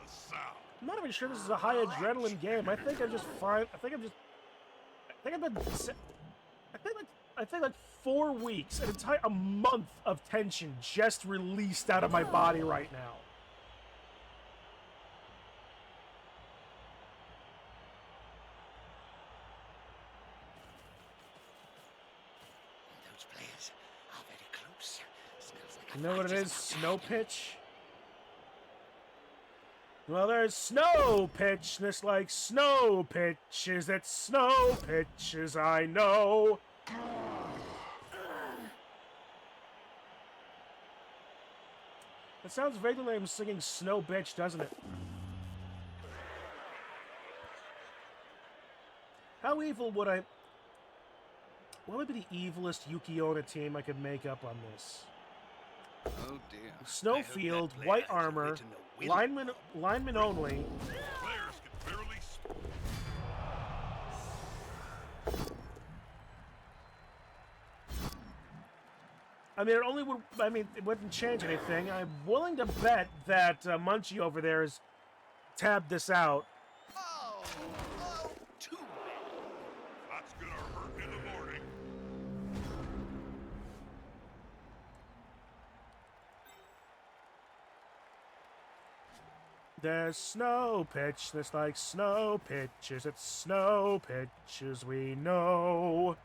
A sound. I'm not even sure this is a high adrenaline game. I think I'm just fine. I think I've been. I think like 4 weeks, a month of tension just released out of my body right now. Those players are very close. Smells like You know what it is? Snow pitch? Well, there's snow pitch, this like snow pitches. It's snow pitches, I know. It sounds vaguely like I'm singing Snow Bitch, doesn't it? How evil would I... What would be the evilest Yuki-Onna team I could make up on this? Oh dear. Snowfield, white armor, lineman only. Players can barely I mean, it only would. I mean, it wouldn't change anything. I'm willing to bet that Munchie over there has tabbed this out. Oh, too bad. That's gonna hurt in the morning. There's snow pitch. There's like snow pitches. It's snow pitches. We know.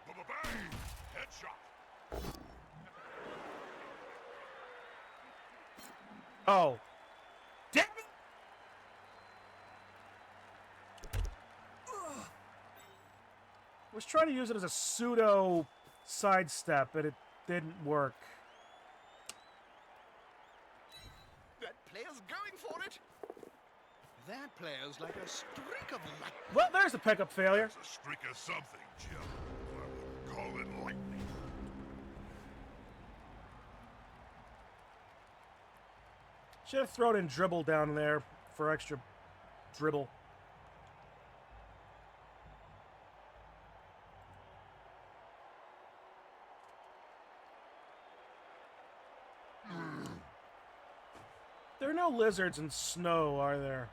Ba-ba-bang! Headshot. Oh. Damn it! I was trying to use it as a pseudo sidestep, but it didn't work. That player's going for it. That player's like a streak of light. Well, there's the pickup failure. It's a streak of something, Jim. I would call it lightning. Should have thrown in dribble down there for extra dribble. There are no lizards in snow, are there?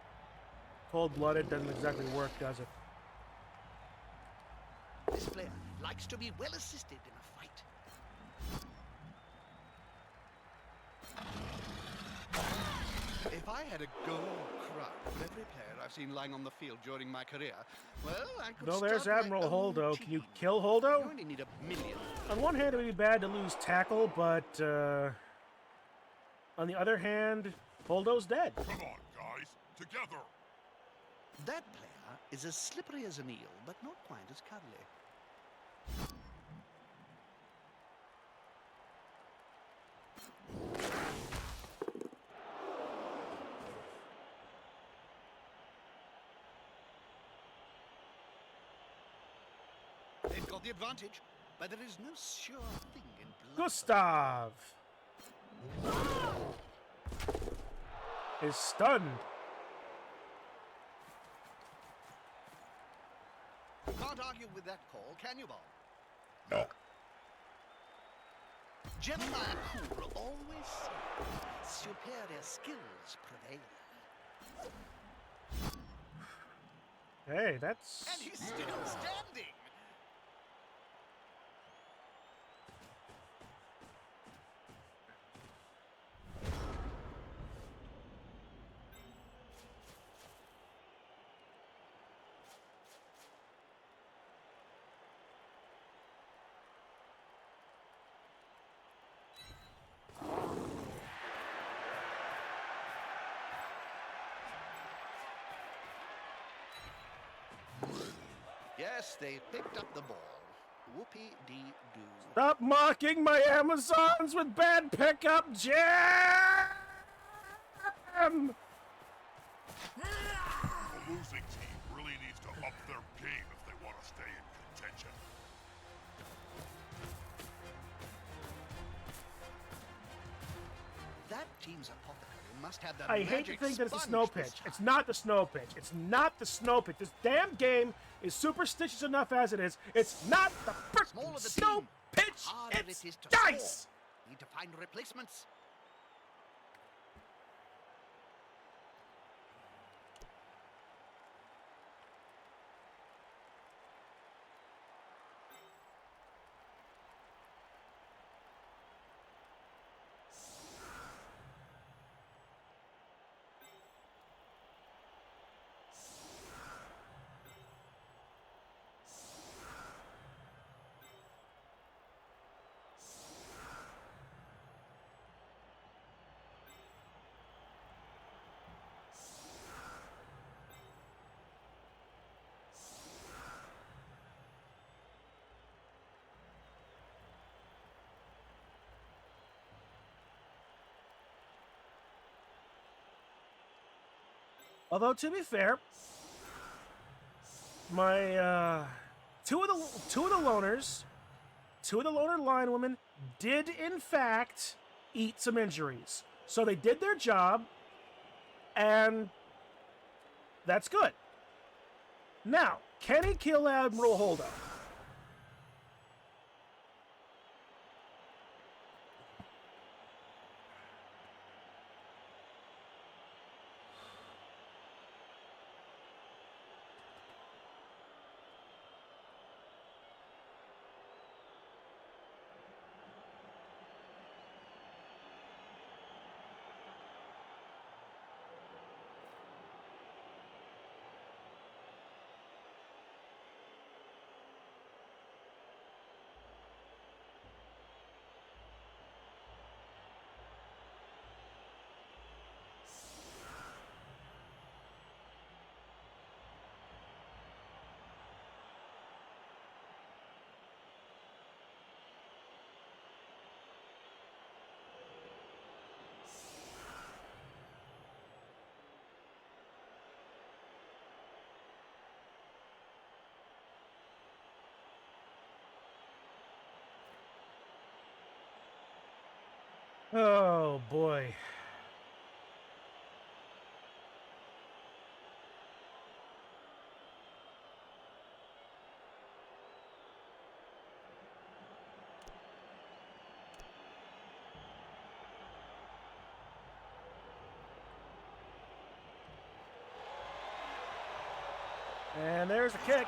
Cold-blooded doesn't exactly work, does it? This player likes to be well assisted in a fight. If I had a gold crown for every player I've seen lying on the field during my career, well, I could No, there's start my Admiral own Holdo. team. Can you kill You Holdo? only need a million. On one hand, it would be bad to lose tackle, but on the other hand, Holdo's dead. Come on, guys. Together. That player is as slippery as an eel, but not quite as cuddly. They've got the advantage, but there is no sure thing in blood. Gustav is stunned. You can't argue with that call, can you, Bob? No. Jeremiah Cool always said, superior skills prevail. Hey, that's... And he's still standing. Yes, they picked up the ball. Whoopee-dee-doo. Stop mocking my Amazons with bad pickup, Jam! The losing team really needs to up their game if they want to stay in contention. That team's apothecary must have the I hate to magic think that it's a sponge snow this pitch. time. It's not the snow pitch. It's not the snow pitch. This damn game is superstitious enough as it is. It's not the Smaller freaking the snow team, pitch. harder It's it is to dice. score. Need to find replacements. Although to be fair, my two of the loners, two of the loner linewomen did in fact eat some injuries. So they did their job, and that's good. Now, can he kill Admiral Holdo? Oh boy. And there's a kick.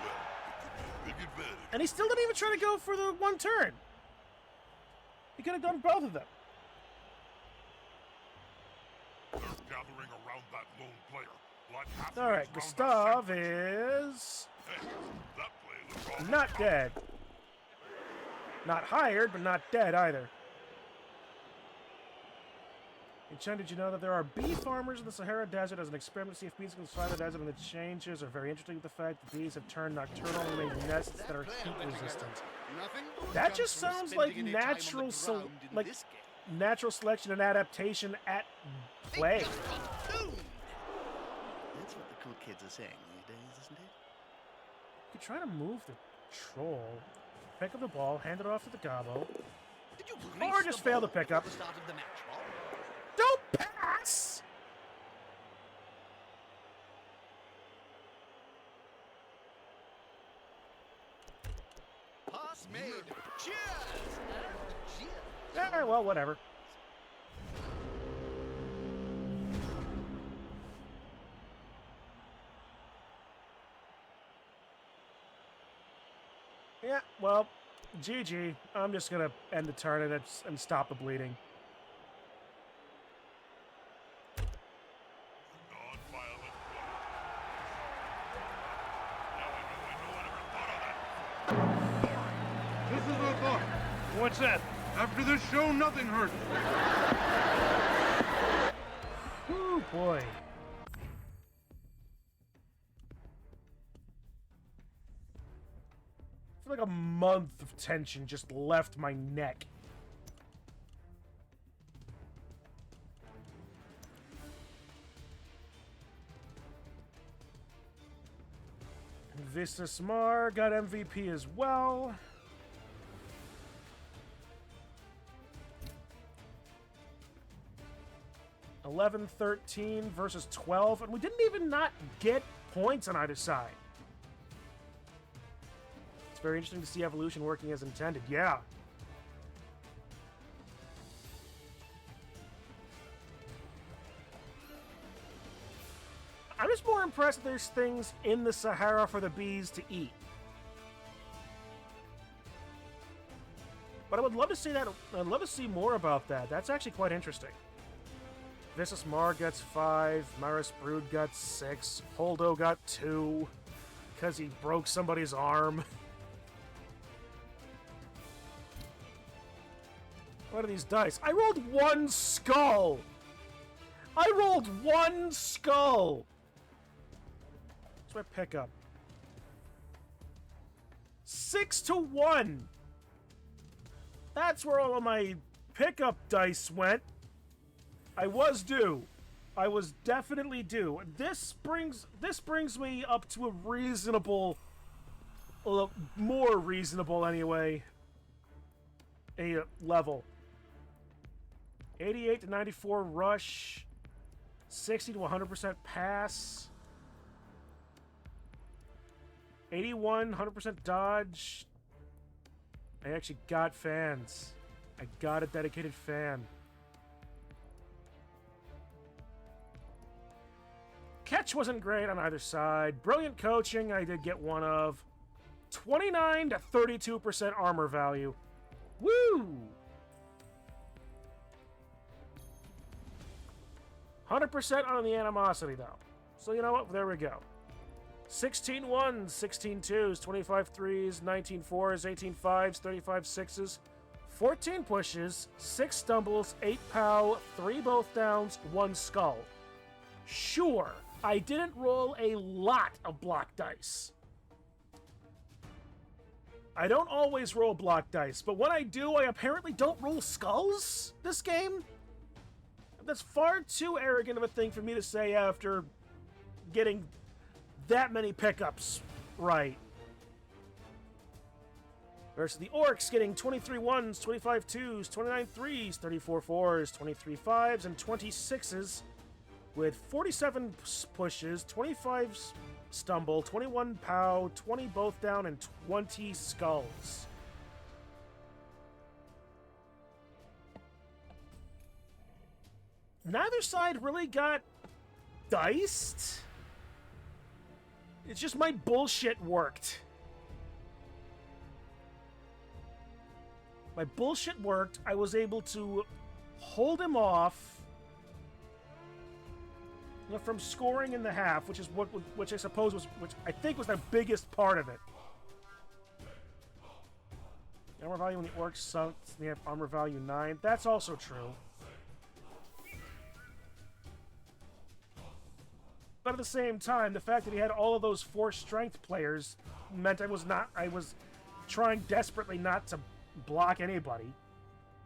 Big advantage. And he still didn't even try to go for the one turn. He could have done both of them. They're gathering around that lone player. Like half All right, Gustav is Hey, that play looks all not dead. Not hired, but not dead either. Hey, Chen, did you know that there are bee farmers in the Sahara Desert as an experiment to see if bees can survive the desert, and the changes are very interesting with the fact that bees have turned nocturnal and made nests that are heat resistant. Nothing good That comes just from sounds spending like any time on the natural, ground in like this game. natural selection and adaptation at play. That's what the cool kids are saying these days, isn't it? You could try to move the troll, pick up the ball, hand it off to the gobbo. Did you Or grease just the fail to ball pick up. at the start of the match, Bob? Don't pass! Pass made. Cheers! Cheers. Eh, well, whatever. Yeah, well, GG. I'm just gonna end the turn and stop the bleeding. non-violent Now I never thought of that. This is a thought. What's that? After this show, nothing hurts. Ooh, boy. feel like a month of tension just left my neck. Vistasmar got MVP as well. $11-13 versus 12, and we didn't even not get points on either side. It's very interesting to see evolution working as intended. Yeah. I'm just more impressed that there's things in the Sahara for the bees to eat. But I would love to see that. I'd love to see more about that. That's actually quite interesting. Visas Mar gets 5. Maris Brood got 6. Holdo got 2 because he broke somebody's arm. What are these dice? I rolled 1 skull. I rolled 1 skull. What's my pickup? 6-1. That's where all of my pickup dice went. I was due. I was definitely due. This brings me up to a reasonable, more reasonable anyway, a level. 88 to 94 rush, 60 to 100% pass, 81 100% dodge. I actually got fans. I got a dedicated fan. Catch wasn't great on either side. Brilliant coaching, I did get 1 of. 29 to 32% armor value. Woo! 100% on the animosity, though. So you know what? There we go. 16 1s, 16 2s, 25 3s, 19 4s, 18 5s, 35 6s, 14 pushes, 6 stumbles, 8 pow, 3 both downs, 1 skull. Sure, I didn't roll a lot of block dice. I don't always roll block dice, but when I do, I apparently don't roll skulls this game. That's far too arrogant of a thing for me to say after getting that many pickups right. Versus the Orcs getting 23 1s, 25 2s, 29 3s, 34 4s, 23 5s, and 26s with 47 pushes, 25 stumble, 21 pow, 20 both down, and 20 skulls. Neither side really got diced. It's just my bullshit worked. My bullshit worked. I was able to hold him off from scoring in the half, which is which I suppose was, which I think was the biggest part of it. The armor value when the Orcs sunk, they have armor value 9. That's also true. But at the same time, the fact that he had all of those 4 strength players meant I was trying desperately not to block anybody.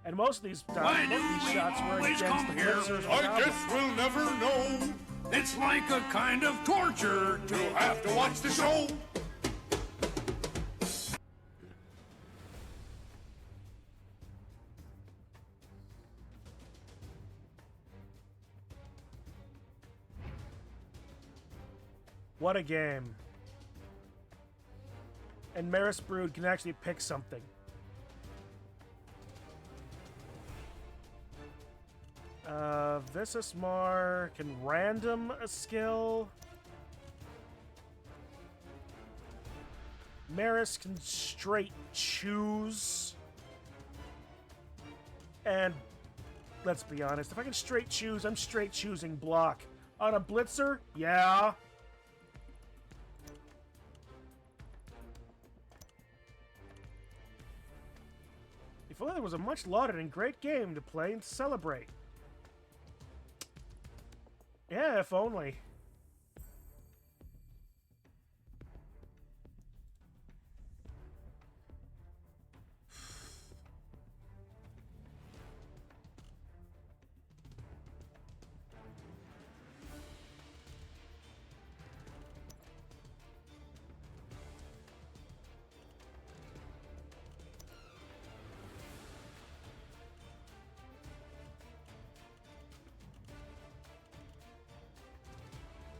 And most of these shots were against the blitzers. I guess we'll never know. It's like a kind of torture to have to watch the show. What a game. And Maris Brood can actually pick something. Visasmar can random a skill. Maris can straight choose. And let's be honest, if I can straight choose, I'm straight choosing block. On a blitzer, yeah. If only there was a much lauded and great game to play and celebrate. Yeah, if only.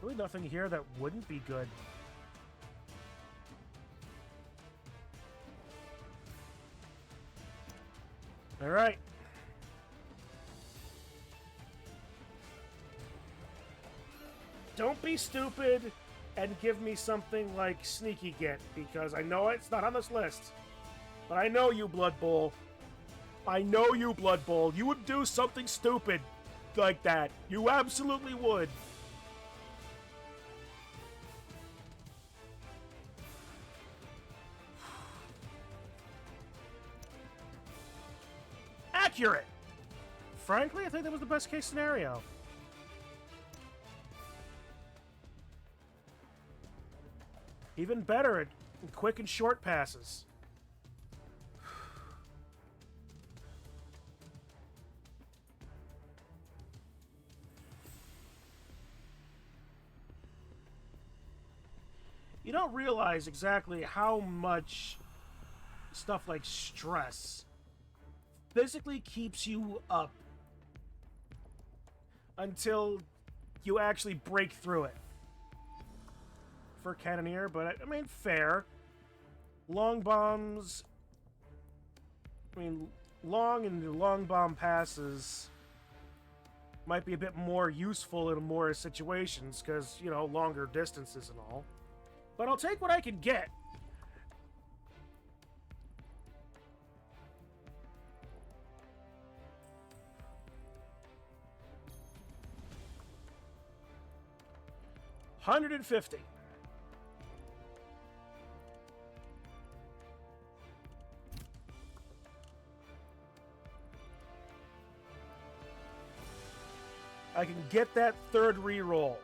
Really nothing here that wouldn't be good. Alright. Don't be stupid and give me something like Sneaky Git, because I know it's not on this list. But I know you, Blood Bowl. I know you, Blood Bowl. You would do something stupid like that. You absolutely would. Accurate! Frankly, I think that was the best case scenario. Even better at quick and short passes. You don't realize exactly how much stuff like stress physically keeps you up until you actually break through it. For Cannoneer, but I mean, fair. Long bombs. I mean, long and long bomb passes might be a bit more useful in more situations because, you know, longer distances and all. But I'll take what I can get. $150. I can get that third reroll.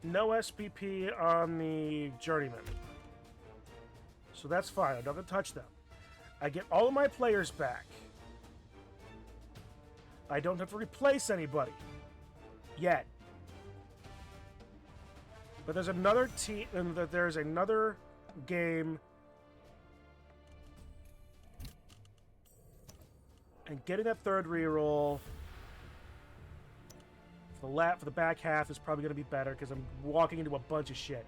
No SPP on the Journeyman. So that's fine. I don't have to touch them. I get all of my players back. I don't have to replace anybody. Yet. But there's another team, and there's another game. And getting that third reroll for the back half is probably going to be better because I'm walking into a bunch of shit.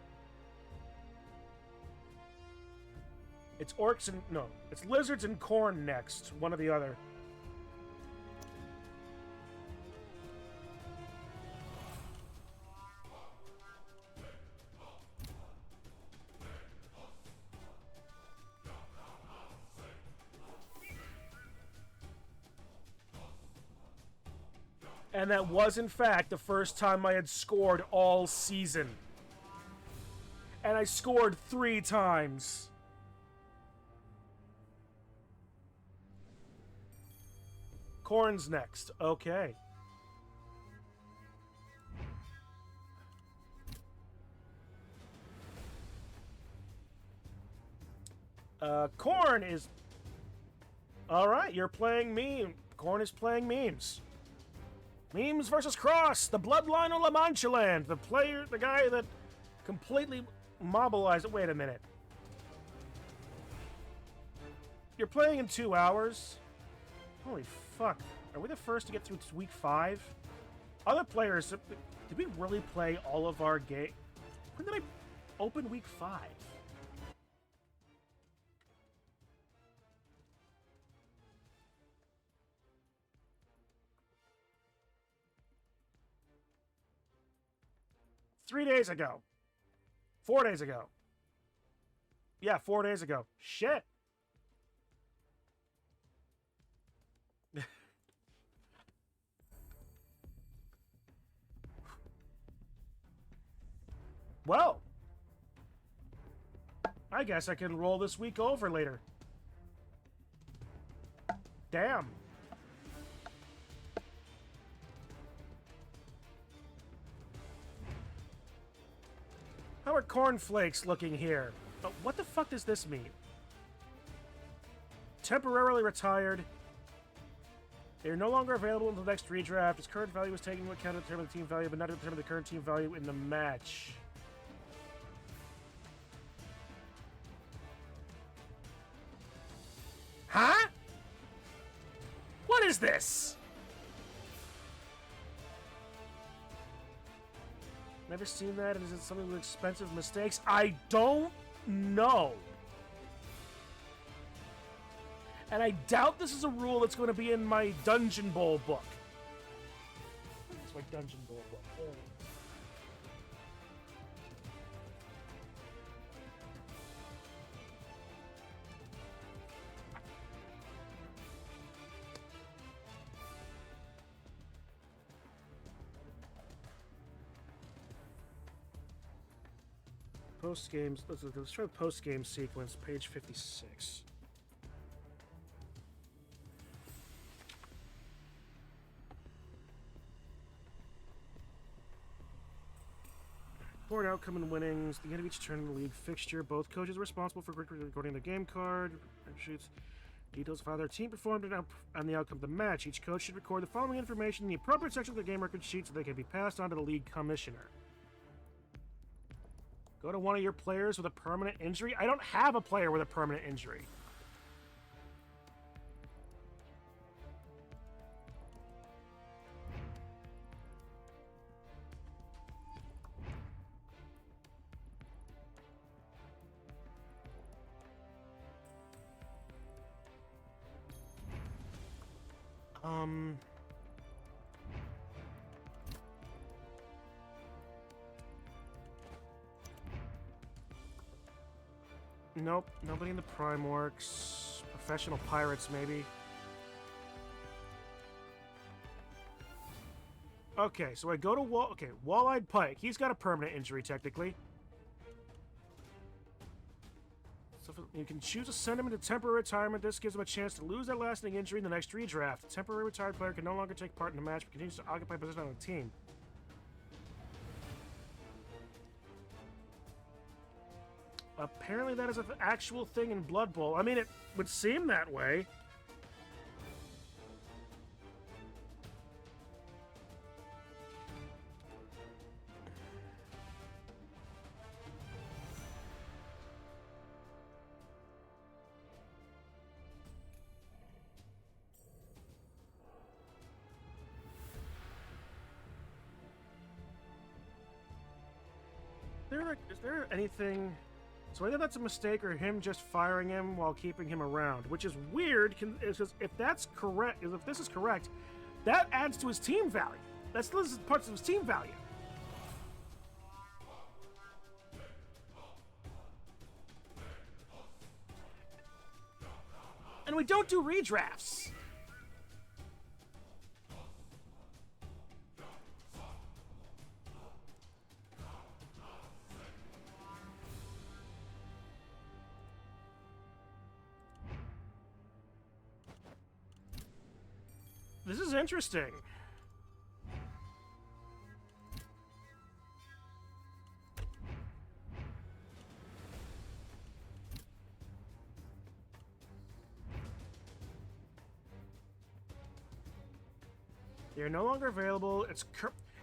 It's orcs and... no, it's lizards and corn next. One or the other. And that was, in fact, the first time I had scored all season. And I scored 3 times. Corn's next. Okay. Corn is... Alright, you're playing meme. Corn is playing memes. Memes versus Cross, the bloodline of La Mancha Land. The guy that completely mobilized it. Wait a minute. You're playing in 2 hours? Holy fuck. Are we the first to get through week 5? Other players, did we really play all of our game? When did I open week 5? Three days ago. 4 days ago. Yeah, 4 days ago. Shit. Well, I guess I can roll this week over later. Damn. How are cornflakes looking here? Oh, what the fuck does this mean? Temporarily retired. They are no longer available until the next redraft. Its current value is taken into account to determine the team value, but not to determine the current team value in the match. Huh? What is this? Never seen that, and is it something with expensive mistakes? I don't know. And I doubt this is a rule that's going to be in my Dungeon Bowl book. It's my Dungeon Bowl book. Oh. Post games. Let's try the post game sequence, page 56. Board outcome and winnings. At the end of each turn in the league fixture, both coaches are responsible for recording the game card. Sheets. Details of how their team performed and the outcome of the match. Each coach should record the following information in the appropriate section of the game record sheet so they can be passed on to the league commissioner. Go to one of your players with a permanent injury. I don't have a player with a permanent injury. Nope, nobody in the Prime Orcs. Professional pirates, maybe. Okay, so I go to Wall-Eyed Pike. He's got a permanent injury, technically. So you can choose to send him into temporary retirement. This gives him a chance to lose that lasting injury in the next redraft. The temporary retired player can no longer take part in the match, but continues to occupy a position on the team. Apparently that is an actual thing in Blood Bowl. I mean, it would seem that way. Is there anything... So either that's a mistake or him just firing him while keeping him around, which is weird, because if that's correct, if this is correct, that adds to his team value. This is parts of his team value. And we don't do redrafts. This is interesting. They are no longer available.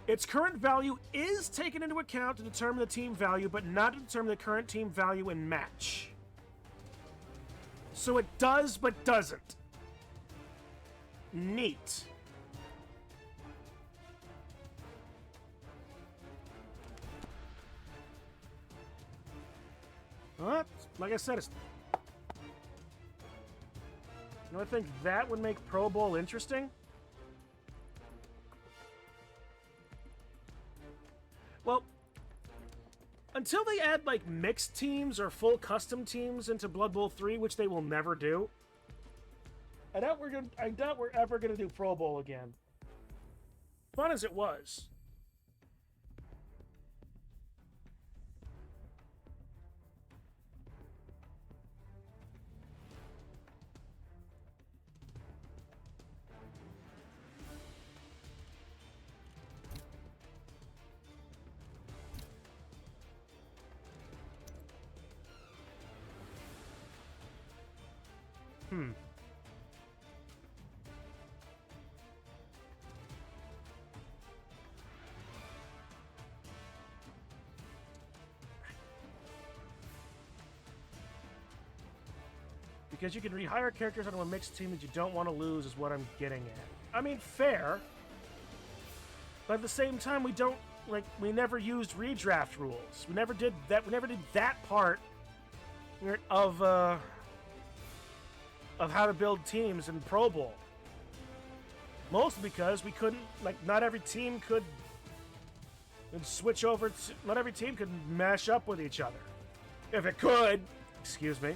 Its current value is taken into account to determine the team value, but not to determine the current team value in match. So it does, but doesn't. Neat. Well, like I said, I think that would make Pro Bowl interesting. Well, until they add, like, mixed teams or full custom teams into Blood Bowl 3, which they will never do, I doubt we're ever gonna do Pro Bowl again. Fun as it was. Because you can rehire characters onto a mixed team that you don't want to lose is what I'm getting at. I mean, fair. But at the same time, we don't, like, we never used redraft rules. We never did that part of how to build teams in Pro Bowl. Mostly because we couldn't, like, not every team could switch over to, not every team could mash up with each other. If it could, excuse me.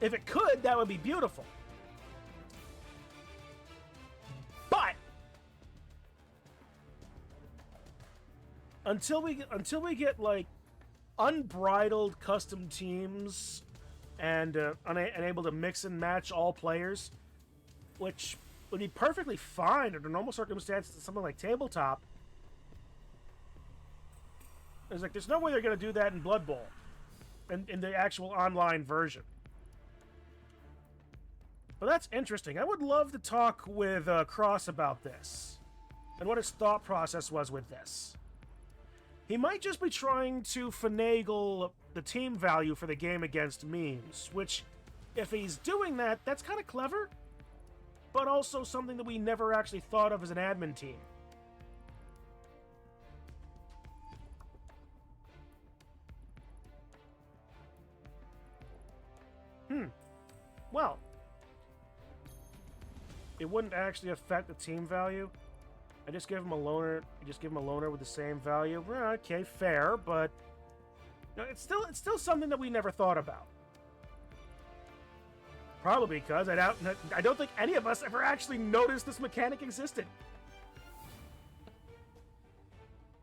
If it could, that would be beautiful. But until we get like unbridled custom teams and able to mix and match all players, which would be perfectly fine under normal circumstances in something like tabletop. It's like there's no way they're going to do that in Blood Bowl, in the actual online version. But that's interesting. I would love to talk with Cross about this and what his thought process was with this. He might just be trying to finagle the team value for the game against memes, which, if he's doing that, that's kind of clever, but also something that we never actually thought of as an admin team. Well, it wouldn't actually affect the team value. I just give him a loner. You just give him a loner with the same value. Well, okay, fair, but you know, it's still something that we never thought about. Probably because I don't think any of us ever actually noticed this mechanic existed.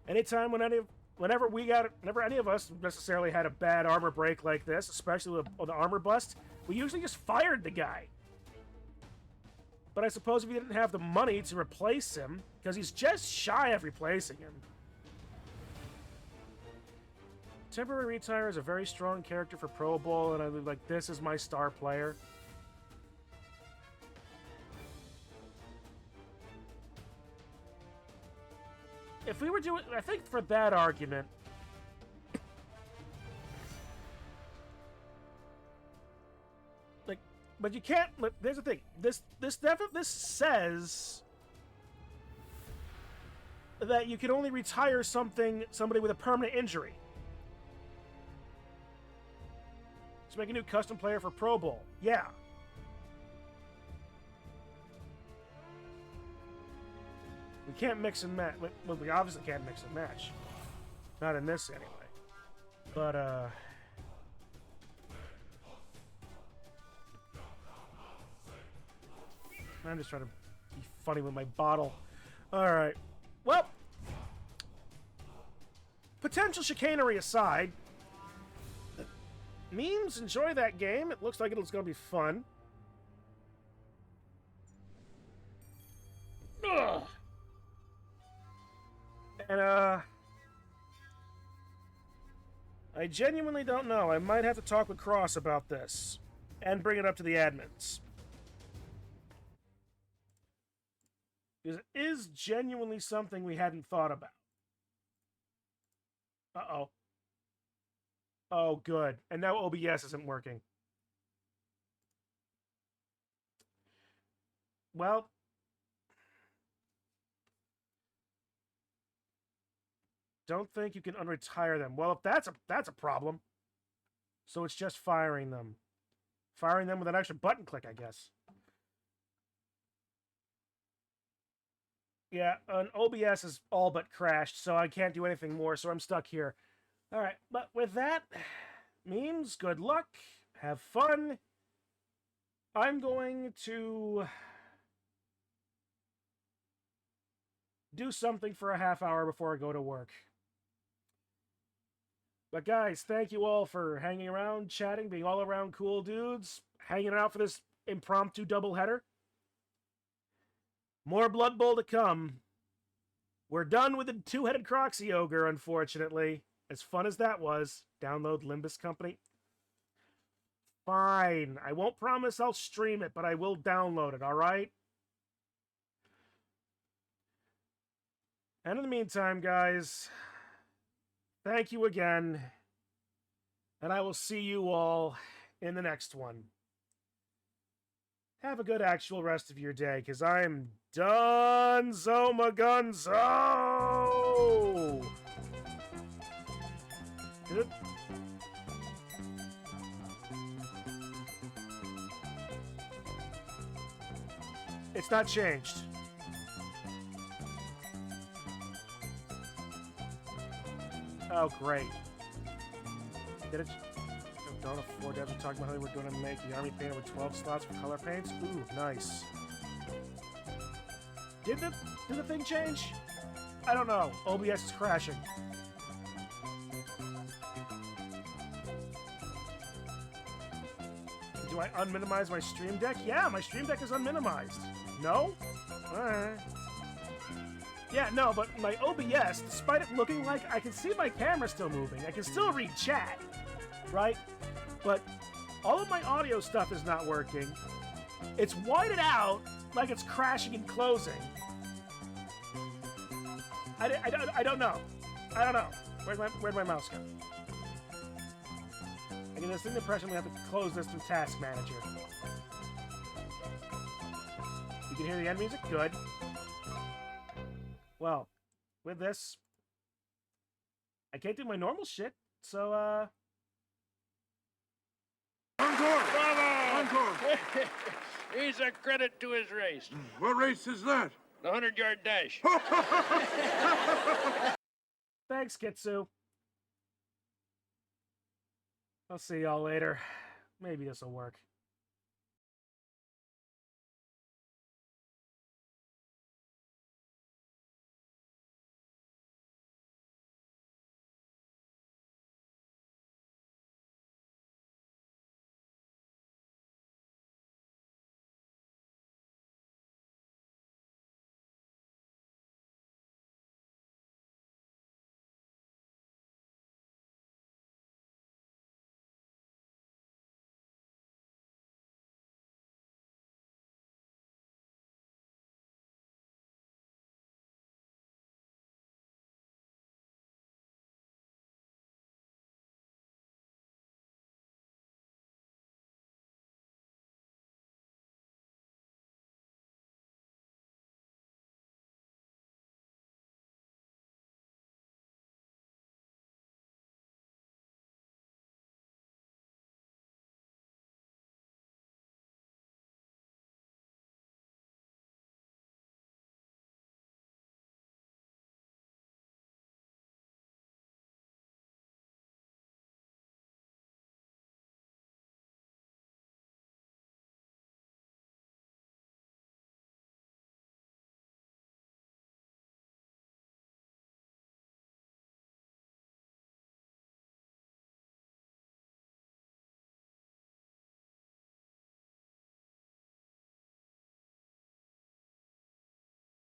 Anytime whenever any of us necessarily had a bad armor break like this, especially with the armor bust, we usually just fired the guy. But I suppose if you didn't have the money to replace him, because he's just shy of replacing him. Temporary Retire is a very strong character for Pro Bowl, and I'm like, this is my star player. If we were doing, I think for that argument, like, but you can't. Look, there's the thing. This says that you can only retire somebody with a permanent injury. Let's make a new custom player for Pro Bowl. Yeah. We can't mix and match. Well, we obviously can't mix and match. Not in this, anyway. But, I'm just trying to be funny with my bottle. Alright. Well, potential chicanery aside, memes, enjoy that game. It looks like it's going to be fun. Ugh. And, I genuinely don't know. I might have to talk with Cross about this. And bring it up to the admins. Because it is genuinely something we hadn't thought about. Uh-oh. Oh, good. And now OBS isn't working. Well... Don't think you can unretire them. Well, if that's a problem. So it's just firing them. Firing them with an extra button click, I guess. Yeah, an OBS is all but crashed, so I can't do anything more, so I'm stuck here. Alright, but with that, memes, good luck. Have fun. I'm going to do something for a half hour before I go to work. But guys, thank you all for hanging around, chatting, being all around cool dudes, hanging out for this impromptu doubleheader. More Blood Bowl to come. We're done with the two-headed Croxy Ogre, unfortunately. As fun as that was. Download Limbus Company. Fine. I won't promise I'll stream it, but I will download it, alright? And in the meantime, guys... Thank you again, and I will see you all in the next one. Have a good actual rest of your day, because I'm done Zomagunzo! It's not changed. Oh, great. Did it? Don't afford to ever talk about how we're going to make the army painted with 12 slots for color paints. Ooh, nice. Did the thing change? I don't know. OBS is crashing. Do I unminimize my stream deck? Yeah, my stream deck is unminimized. No? Alright. Yeah, no, but my OBS, despite it looking like I can see my camera still moving, I can still read chat, right? But all of my audio stuff is not working. It's whited out like it's crashing and closing. I don't know. I don't know. Where'd my mouse go? I get this impression we have to close this through Task Manager. You can hear the end music? Good. Well, with this, I can't do my normal shit, so, Encore! Bravo! Encore! He's a credit to his race. What race is that? The 100-yard dash. Thanks, Kitsu. I'll see y'all later. Maybe this'll work.